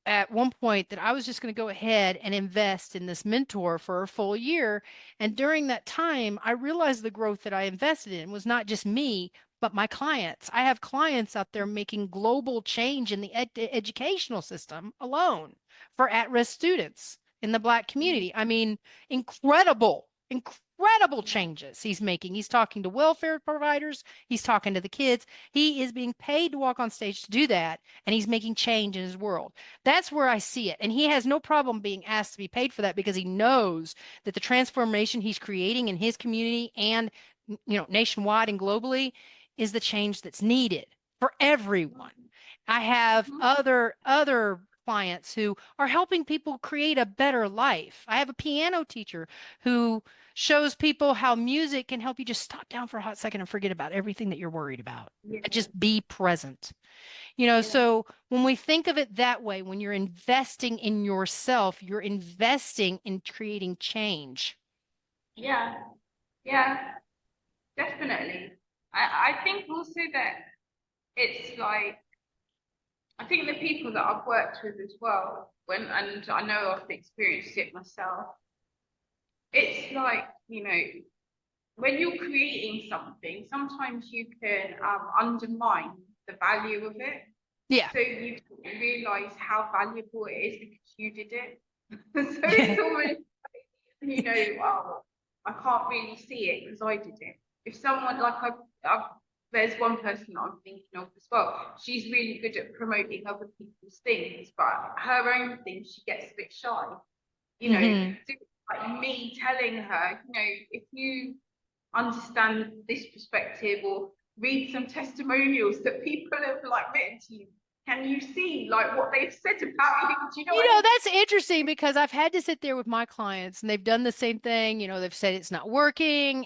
at one point that I was just going to go ahead and invest in this mentor for a full year. And during that time, I realized the growth that I invested in was not just me, but my clients. I have clients out there making global change in the educational system alone for at-risk students in the Black community. I mean, incredible changes he's making. He's talking to welfare providers, he's talking to the kids. He is being paid to walk on stage to do that, and he's making change in his world. That's where I see it. And he has no problem being asked to be paid for that because he knows that the transformation he's creating in his community and nationwide and globally is the change that's needed for everyone. I have other clients who are helping people create a better life. I have a piano teacher who shows people how music can help you just stop down for a hot second and forget about everything that you're worried about Yeah. and just be present. Yeah. So when we think of it that way, when you're investing in yourself, you're investing in creating change. Yeah. Yeah. Definitely. I think also that it's like, I think the people that I've worked with as well, and I know I've experienced it myself, it's like, when you're creating something, sometimes you can undermine the value of it. Yeah. So you realize how valuable it is because you did it. So it's almost, well, I can't really see it because I did it. If someone like there's one person that I'm thinking of as well. She's really good at promoting other people's things, but her own things she gets a bit shy. Mm-hmm. So like me telling her, if you understand this perspective or read some testimonials that people have like written to you. Can you see like what they've said about you? Do you know what I mean? That's interesting because I've had to sit there with my clients and they've done the same thing. They've said it's not working.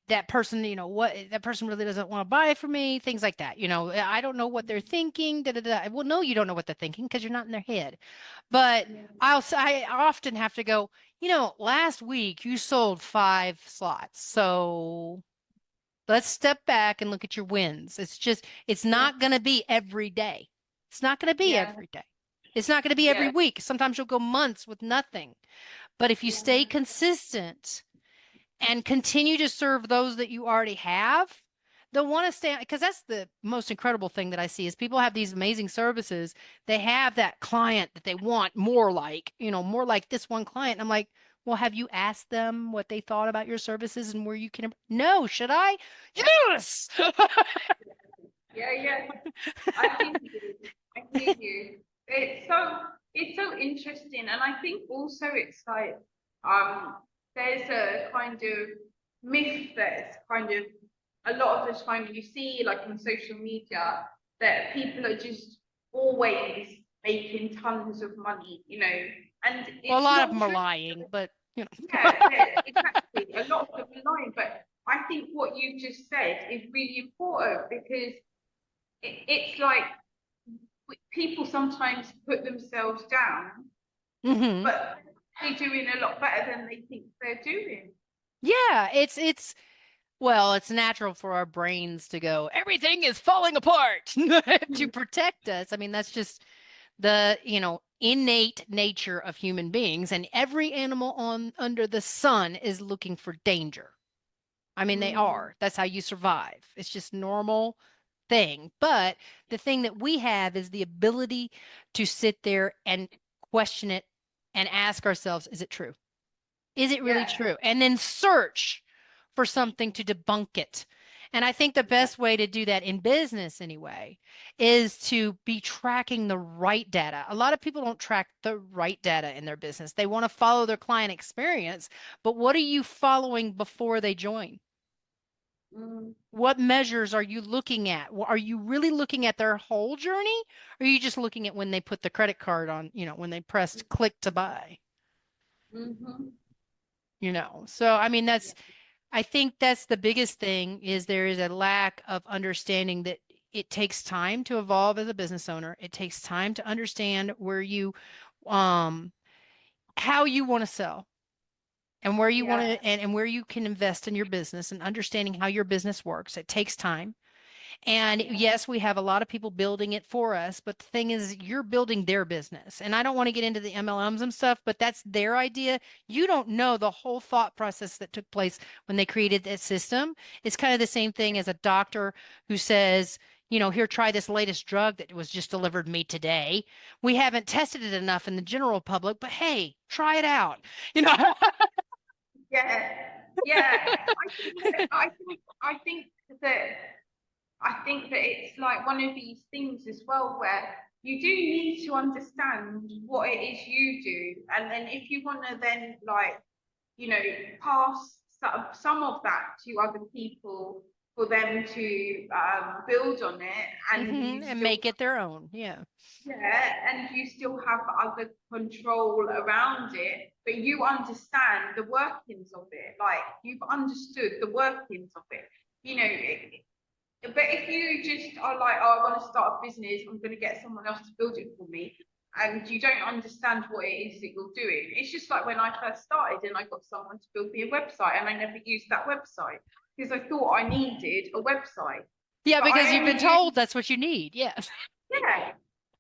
That person, what that person really doesn't want to buy from me, things like that. I don't know what they're thinking. Da, da, da. Well, no, you don't know what they're thinking because you're not in their head. But Yeah. I often have to go, last week you sold 5 slots. So let's step back and look at your wins. It's Yeah. not going to be every day. It's not going to be Yeah. every day. It's not going to be every Yeah. week. Sometimes you'll go months with nothing. But if you stay Yeah. consistent and continue to serve those that you already have, they'll want to stay, because that's the most incredible thing that I see is people have these amazing services. They have that client that they want more like, more like this one client. I'm like, well, have you asked them what they thought about your services and where you can? No, should I? Yes. Yeah. Yeah. I hear you. I hear you. It's so interesting, and I think also it's like um there's a kind of myth that's kind of a lot of the time you see like on social media that people are just always making tons of money, and Well, a it's lot of not them are true. lying, but Yeah, yeah, exactly. A lot of them are lying, but I think what you just said is really important because it's like people sometimes put themselves down, hmm but they're doing a lot better than they think they're doing. yeah, well, it's natural for our brains to go, everything is falling apart to Mm. protect us. I mean, that's just the, innate nature of human beings, and every animal on under the sun is looking for danger. I mean, they Mm. are. That's how you survive. It's just normal thing. But the thing that we have is the ability to sit there and question it and ask ourselves, is it true? Is it really Yeah, true? And then search for something to debunk it. And I think the yeah, best way to do that in business, anyway, is to be tracking the right data. A lot of people don't track the right data in their business. They want to follow their client experience, but what are you following before they join? mm, What measures are you looking at? Are you really looking at their whole journey? Or are you just looking at when they put the credit card on, when they pressed click to buy? mm-hmm. So I mean, Yeah, I think that's the biggest thing is there is a lack of understanding that it takes time to evolve as a business owner. It takes time to understand um, how you want to sell and where you want yeah, to, and where you can invest in your business and understanding how your business works. It takes time. And yeah. yes, we have a lot of people building it for us, but the thing is, you're building their business. And I don't want to get into the MLMs and stuff, but that's their idea. You don't know the whole thought process that took place when they created that system. It's kind of the same thing as a doctor who says, here, try this latest drug that was just delivered me today. We haven't tested it enough in the general public, but hey, try it out. You know, Yeah, yeah. That I think that it's like one of these things as well where you do need to understand what it is you do, and then if you want to then like pass some of that to other people for them to build on it, and you and still make it their own. Yeah. yeah, and you still have other control around it, but you understand the workings of it, like you've understood the workings of it. But if you just are like, oh, I want to start a business, I'm going to get someone else to build it for me, and you don't understand what it is that you're doing. It's just like when I first started and I got someone to build me a website, and I never used that website because I thought I needed a website. Yeah, But because I you've been only used, told that's what you need. Yes. yeah,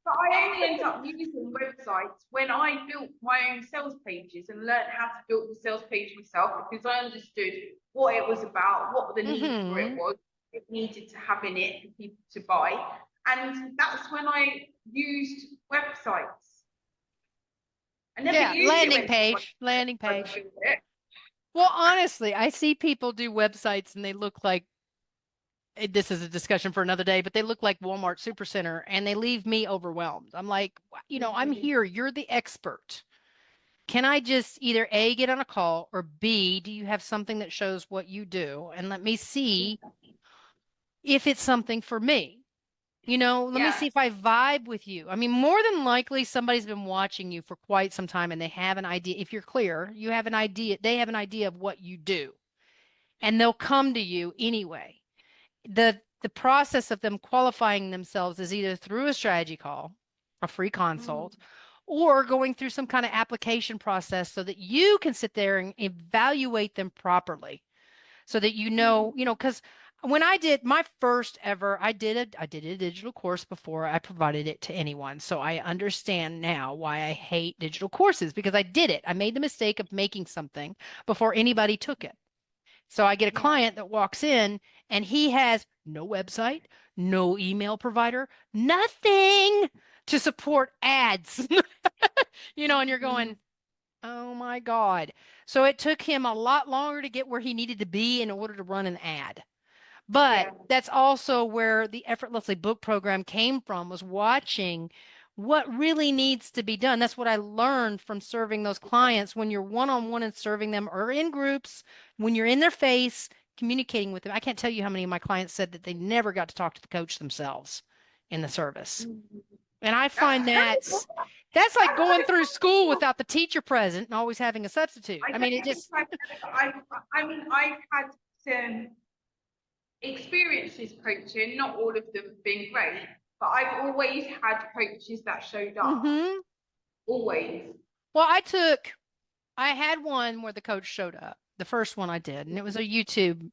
but I only ended up using websites when I built my own sales pages and learned how to build the sales page myself because I understood what it was about, what the need for it hmm was, it needed to have in it for people to buy. And that's when I used websites. I never Yeah, used it landing when someone page, landing tried to page. build it. Well, honestly, I see people do websites and they look like this is a discussion for another day, but they look like Walmart Supercenter and they leave me overwhelmed. I'm like, I'm here. You're the expert. can I just either A, get on a call, or B, do you have something that shows what you do? And let me see if it's something for me. Let me Yeah. see if I vibe with you. I mean, more than likely, somebody's been watching you for quite some time and they have an idea. If you're clear, you have an idea, they have an idea of what you do, and they'll come to you anyway. The process of them qualifying themselves is either through a strategy call, a free Mm. consult, or going through some kind of application process so that you can sit there and evaluate them properly so that because when I did my first ever, I did a digital course before I provided it to anyone. So I understand now why I hate digital courses because I did it. I made the mistake of making something before anybody took it. So I get a Yeah. client that walks in and he has no website, no email provider, nothing to support ads. And you're Mm. going, oh my God. So it took him a lot longer to get where he needed to be in order to run an ad. But Yeah. that's also where the Effortlessly Book program came from, was watching what really needs to be done. That's what I learned from serving those clients when you're one-on-one and serving them or in groups, when you're in their face, communicating with them. I can't tell you how many of my clients said that they never got to talk to the coach themselves in the service. Mm. And I That's find terrible. that's like That's going so through school terrible. without the teacher present and always having a substitute. I I don't mean, it think just, I mean, I've had some experiences coaching, not all of them have been great, but I've always had coaches that showed up. hmm. Always. Well, I had one where the coach showed up, the first one I did, and it was a YouTube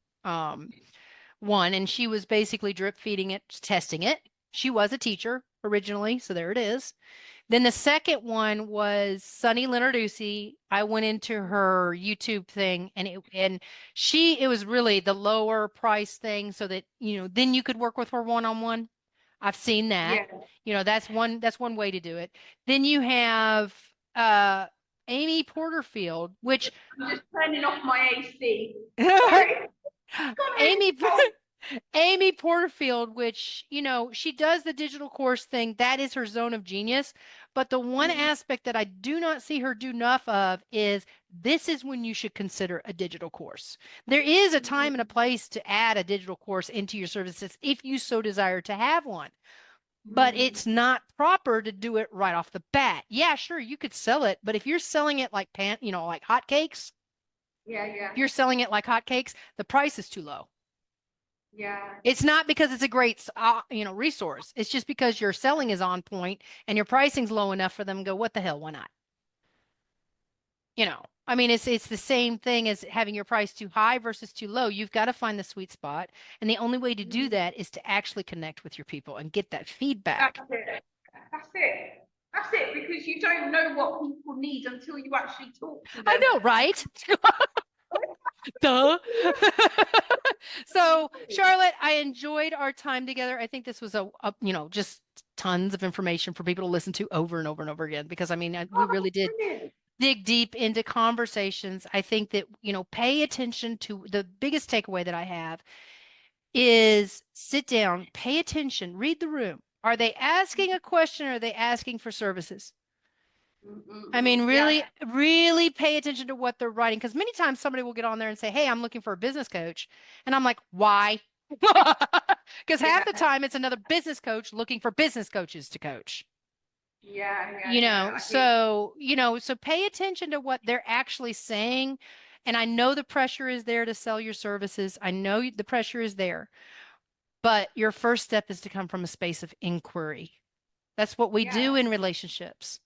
one, and she was basically drip feeding it, testing it. She was a teacher originally, so there it is. Then the second one was Sunny Lenarduzzi. I went into her YouTube thing it was really the lower price thing so that, then you could work with her one-on-one. I've seen that. Yeah. That's one way to do it. Then you have uh Amy Porterfield, which I'm just turning off my AC. Sorry. Go on ahead. Amy Oh, Amy Porterfield, which, she does the digital course thing. That is her zone of genius. But the one mm, aspect that I do not see her do enough of is this is when you should consider a digital course. There is a time and a place to add a digital course into your services if you so desire to have one. But mm. it's not proper to do it right off the bat. Yeah, sure, you could sell it, but if you're selling it like like hotcakes, Yeah, yeah, if you're selling it like hotcakes, the price is too low. yeah. It's not because it's a great, resource. It's just because your selling is on point and your pricing's low enough for them to go, what the hell, why not? I mean, it's the same thing as having your price too high versus too low. You've got to find the sweet spot, and the only way to do Mm. that is to actually connect with your people and get that That's feedback. it. That's it. That's it, because you don't know what people need until you actually talk to I them. know, right? Duh. So, Charlotte, I enjoyed our time together. I think this was just tons of information for people to listen to over and over and over again because I mean, we Oh, really did brilliant. dig deep into conversations. I think that, pay attention to the biggest takeaway that I have is sit down, pay attention, read the room. Are they asking a question or are they asking for services? I mean, Yeah, really, really pay attention to what they're writing because many times somebody will get on there and say, hey, I'm looking for a business coach. And I'm like, why? Because half the yeah, time it's another business coach looking for business coaches to coach. yeah. I think, So pay attention to what they're actually saying. And I know the pressure is there to sell your services. I know the pressure is there, but your first step is to come from a space of inquiry. That's what we yeah, do in relationships.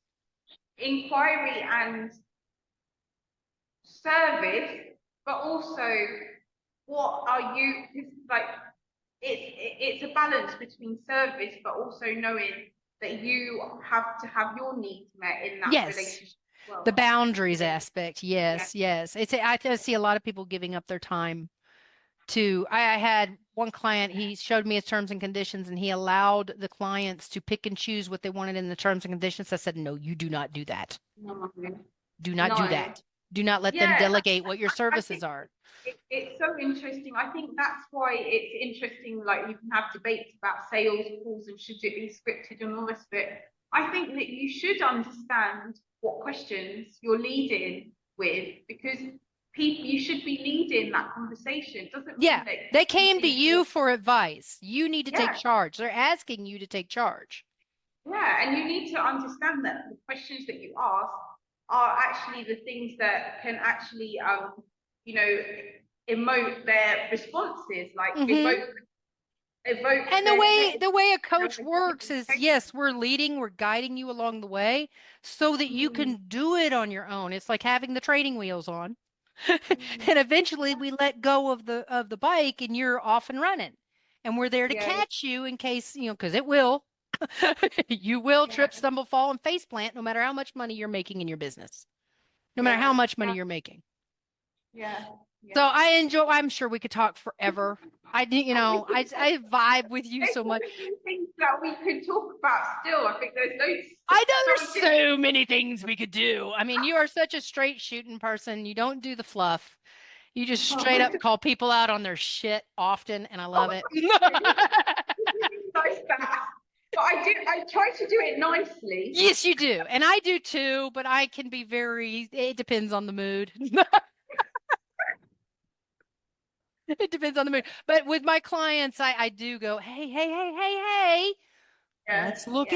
inquiry and service, but also what are you, like, it's a balance between service, but also knowing that you have to have your needs met in that Yes. relationship as well. The boundaries Yeah, aspect. yeah, Yes, yes. I see a lot of people giving up their time I had one client, he showed me his terms and conditions and he allowed the clients to pick and choose what they wanted in the terms and conditions. I said, no, you do not do that. no, Do not do no. that. Do not let them Yeah, delegate what your I services think are. it's so interesting. I think that's why it's interesting. Like, you can have debates about sales calls and should it be scripted and all this bit. I think that you should understand what questions you're leading with, because people, you should be leading that conversation. It doesn't Yeah, mean that they you came to think you for advice. You need to take yeah, charge. They're asking you to take charge. yeah, and you need to understand that the questions that you ask are actually the things that can actually you know, emote their responses, like Hmm. evoke And the their way state. the way a You know, coach works is, yes, we're leading, we're guiding you along the way so that you mm, can do it on your own. It's like having the training wheels on. mm, And eventually we let go of the bike and you're off and running. And we're there to yeah, catch you in case, because it will. You will yeah, trip, stumble, fall, and face plant no matter how much money you're making in your business. No matter how yeah, much money yeah, you're making. yeah, So yeah. I enjoy, I'm sure we could talk forever. I do, I vibe with you There's so so much. many things that we could talk about still. I think there's no I know there's subject. so many things we could do. I mean, you are such a straight shooting person. You don't do the fluff. You just straight up call people out on their shit often, and I love it. Nice that. But I try to do it nicely. Yes, you do. And I do too, but I can be it depends on the mood. It depends on the mood. But with my clients, I do go, hey, hey, hey, hey, hey. Yeah, yeah, Let's look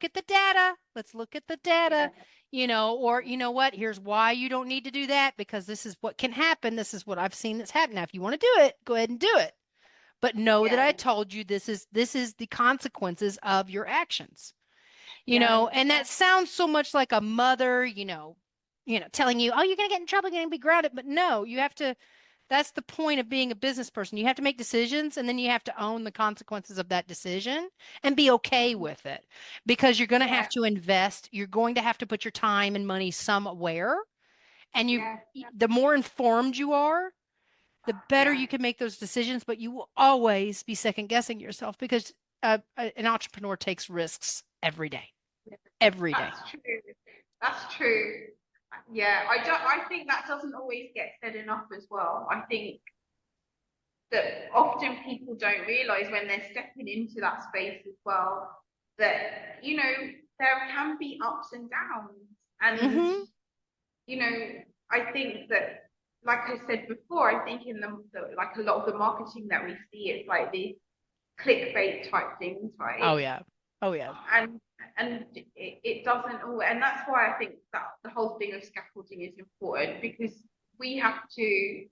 at the data. Let's look at the data, yeah, or you know what? Here's why you don't need to do that because this is what can happen. This is what I've seen that's happened. Now, if you want to do it, go ahead and do it. But know that yeah, I told you this is the consequences of your actions. yeah, And that sounds so much like a mother, telling you, oh, you're going to get in trouble, you're going to be grounded. But no, you have to, that's the point of being a business person. You have to make decisions and then you have to own the consequences of that decision and be okay with it because you're going to have yeah, to invest. You're going to have to put your time and money somewhere. And yeah, the more informed you are, the better yeah. you can make those decisions, but you will always be second guessing yourself because an entrepreneur takes risks every day, every day. That's true. That's true. Yeah, I don't. I think that doesn't always get said enough as well. I think that often people don't realize when they're stepping into that space as well that there can be ups and downs, and Hmm. you know I think that, like I said before, I think in like a lot of the marketing that we see, it's like these clickbait type things, Oh right? yeah. Oh yeah. And it doesn't all, and that's why I think that the whole thing of scaffolding is important, because we have to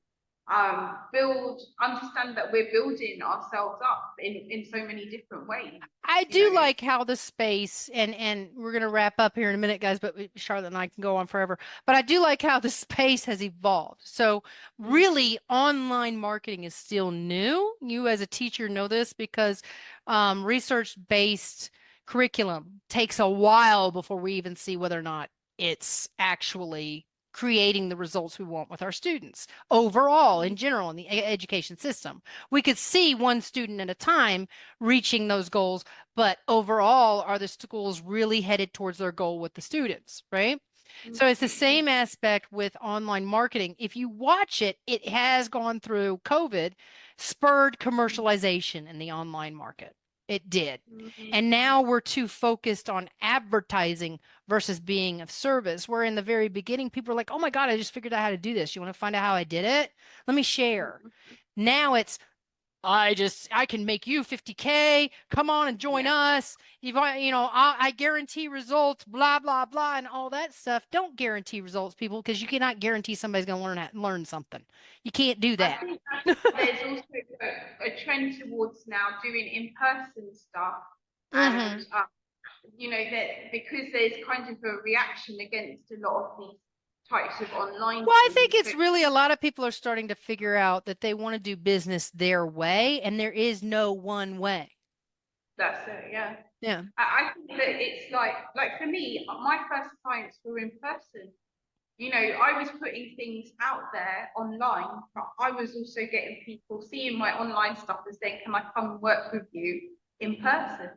understand that we're building ourselves up in so many different ways, I you know. do like how the space and we're gonna wrap up here in a minute, guys, but Charlotte and I can go on forever. But I do like how the space has evolved. So Mhm. really, online marketing is still new. You as a teacher know this because research-based curriculum takes a while before we even see whether or not it's actually creating the results we want with our students overall in general in the education system. We could see one student at a time reaching those goals, but overall, are the schools really headed towards their goal with the students, right? So it's the Mhm. same aspect with online marketing. If you watch it, it has gone through COVID, spurred commercialization in the online market. It did. Mhm. And now we're too focused on advertising versus being of service. Where in the very beginning, people are like, oh my God, I just figured out how to do this. You want to find out how I did it? Let me share. Mhm. Now it's I can make you 50K. Come on and join Yeah, us. I guarantee results, blah, blah, blah, and all that stuff. Don't guarantee results, people, because you cannot guarantee somebody's going to learn something. You can't do I that. think that there's also a trend towards now doing in-person stuff, and Hmm. that because there's kind of a reaction against a lot of these types of online Well, I think things. So it's really a lot of people are starting to figure out that they want to do business their way, and there is no one way. that's it, yeah. Yeah. I think that it's like for me, my first clients were in person. I was putting things out there online, but I was also getting people seeing my online stuff and saying, can I come and work with you in person?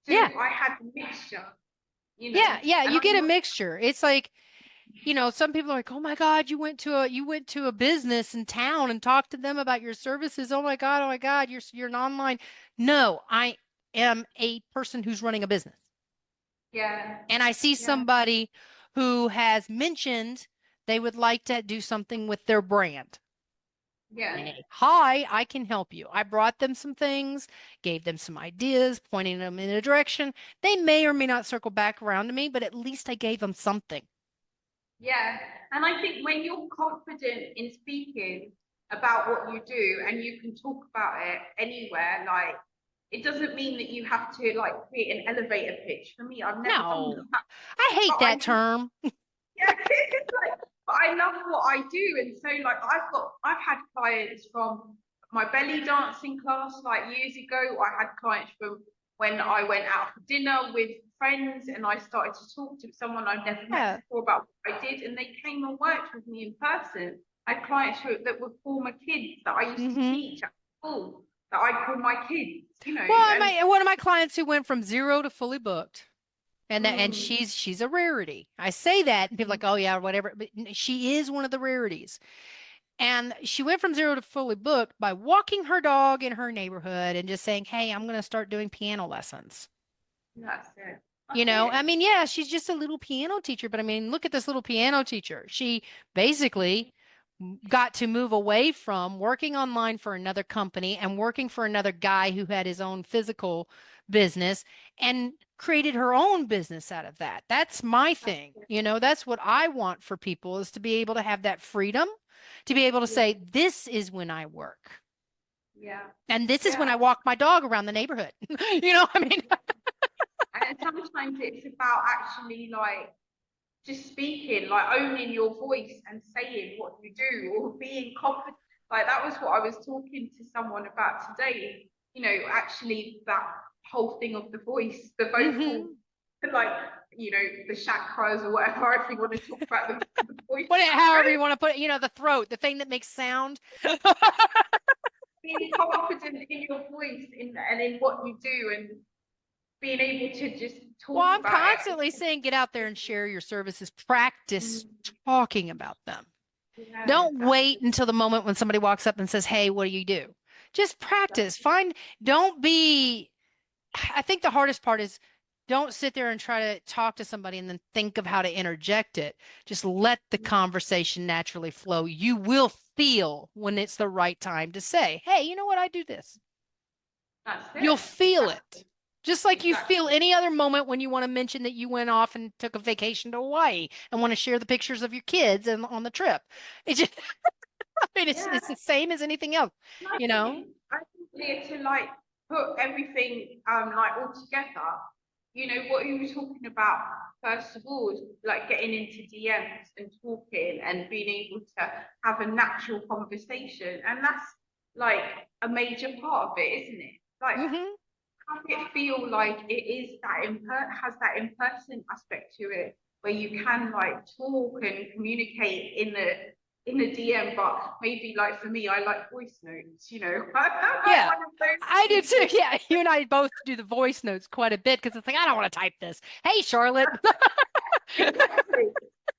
So Yeah. I had a mixture, Yeah. Yeah. and You get I'm a not, mixture. It's like, some people are like, "Oh my God, you went to a business in town and talked to them about your services. Oh my God, you're an online." No, I am a person who's running a business. yeah, And I see yeah, somebody who has mentioned they would like to do something with their brand. Yeah. Hey, hi, I can help you. I brought them some things, gave them some ideas, pointing them in a direction. They may or may not circle back around to me, but at least I gave them something. Yeah. And I think when you're confident in speaking about what you do and you can talk about it anywhere, like it doesn't mean that you have to like create an elevator pitch. For me, I've never done No, that. I hate But that term. yeah, it's like, but I love what I do. And so like I've had clients from my belly dancing class like years ago. I had clients from when I went out for dinner with friends and I started to talk to someone I'd never met Yeah. before about what I did, and they came and worked with me in person. I had clients that were former kids that I used to Mm-hmm. teach at school that I call my kids, you know, Well, and one of my clients who went from 0 to fully booked. And mm, she's a rarity. I say that and people are mm, like, oh yeah, whatever. But she is one of the rarities. And she went from 0 to fully booked by walking her dog in her neighborhood and just saying, hey, I'm going to start doing piano lessons. that's it. You That's know, I it. mean, yeah, she's just a little piano teacher, but I mean, look at this little piano teacher. She basically got to move away from working online for another company and working for another guy who had his own physical business and created her own business out of that. That's my That's thing. it. You know, that's what I want for people is to be able to have that freedom, to be able to Yeah, say, this is when I work. yeah, And this is when yeah. I walk my dog around the neighborhood. You know, I mean, And sometimes it's about actually like just speaking, like owning your voice and saying what you do or being confident. Like that was what I was talking to someone about today. You know, actually that whole thing of the voice, the vocal, mhm. like, you know, the chakras or whatever, if you want to talk about the voice However chakras, you want to put it, the throat, the thing that makes sound. being confident in your voice and in what you do and being able to just Well, talk I'm about constantly it. saying get out there and share your services, practice Mm, talking about them. yeah, Don't wait until the moment when somebody walks up and says, hey, what do you do? Just practice. that's Don't be, I think the hardest part is don't sit there and try to talk to somebody and then think of how to interject it. Just let the conversation naturally flow. You will feel when it's the right time to say, hey, you know what? I do this. You'll it. feel it. Just like you feel Exactly. any other moment when you want to mention that you went off and took a vacation to Hawaii and want to share the pictures of your kids and on the trip. It's just, I mean, Yeah, it's the same as anything else, and I you know? think Leah, to like put everything like all together, you know, what you were talking about first of all is like getting into DMs and talking and being able to have a natural conversation. And that's like a major part of it, isn't it? Like Hmm. have it feel like it is that has that in-person aspect to it where you can like talk and communicate in a DM, but maybe like for me, I like voice notes, you know. I'm like Yeah. one of those I do too. people. Yeah. You and I both do the voice notes quite a bit because it's like, I don't want to type this. Hey, Charlotte. Exactly.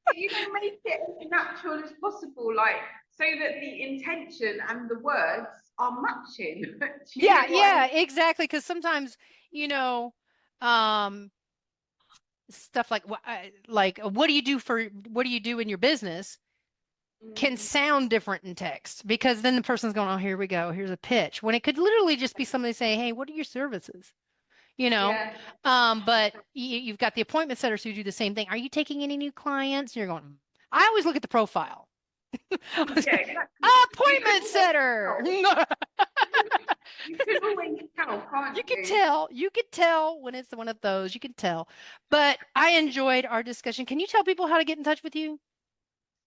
But, you know, make it as natural as possible, like so that the intention and the words are matching. Do you Yeah. know what I Yeah, exactly. Because sometimes, you know, um, stuff like what do you do in your business can mean? sound different in text because then the person's going, oh, here we go, here's a pitch, when it could literally just be somebody saying, hey, what are your services, you know. Yeah. But you've got the appointment setters who do the same thing. Are you taking any new clients? And you're going, I always look at the profile. Yeah, exactly. You can Appointment always setter. tell. You can always tell, can't you? You can tell when it's one of those, you can tell. But I enjoyed our discussion. Can you tell people how to get in touch with you?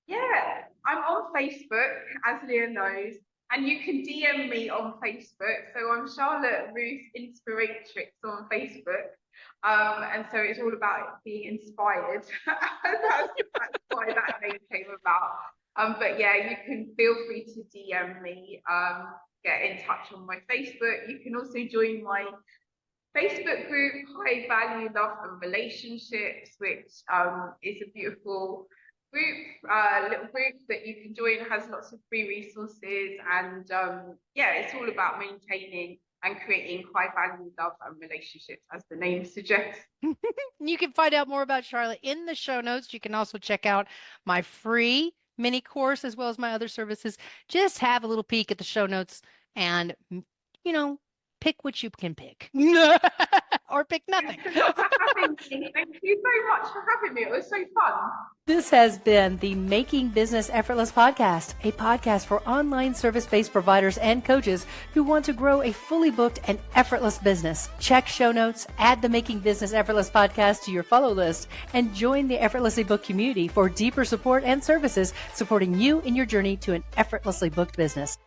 Yeah, I'm on Facebook, as Leah knows, and you can DM me on Facebook. So I'm Charlotte Ruth Inspiratrix on Facebook. And so it's all about being inspired. That's why that name came about. But yeah, you can feel free to DM me, get in touch on my Facebook. You can also join my Facebook group, High Value Love and Relationships, which is a beautiful group, little group that you can join. It has lots of free resources, and yeah, it's all about maintaining and creating high value love and relationships, as the name suggests. You can find out more about Charlotte in the show notes. You can also check out my free mini course as well as my other services. Just have a little peek at the show notes and, pick what you can pick or pick nothing. Thanks a lot for having me. Thank you so much for having me. It was so fun. This has been the Making Business Effortless podcast, a podcast for online service-based providers and coaches who want to grow a fully booked and effortless business. Check show notes, add the Making Business Effortless podcast to your follow list, and join the Effortlessly Booked community for deeper support and services supporting you in your journey to an effortlessly booked business.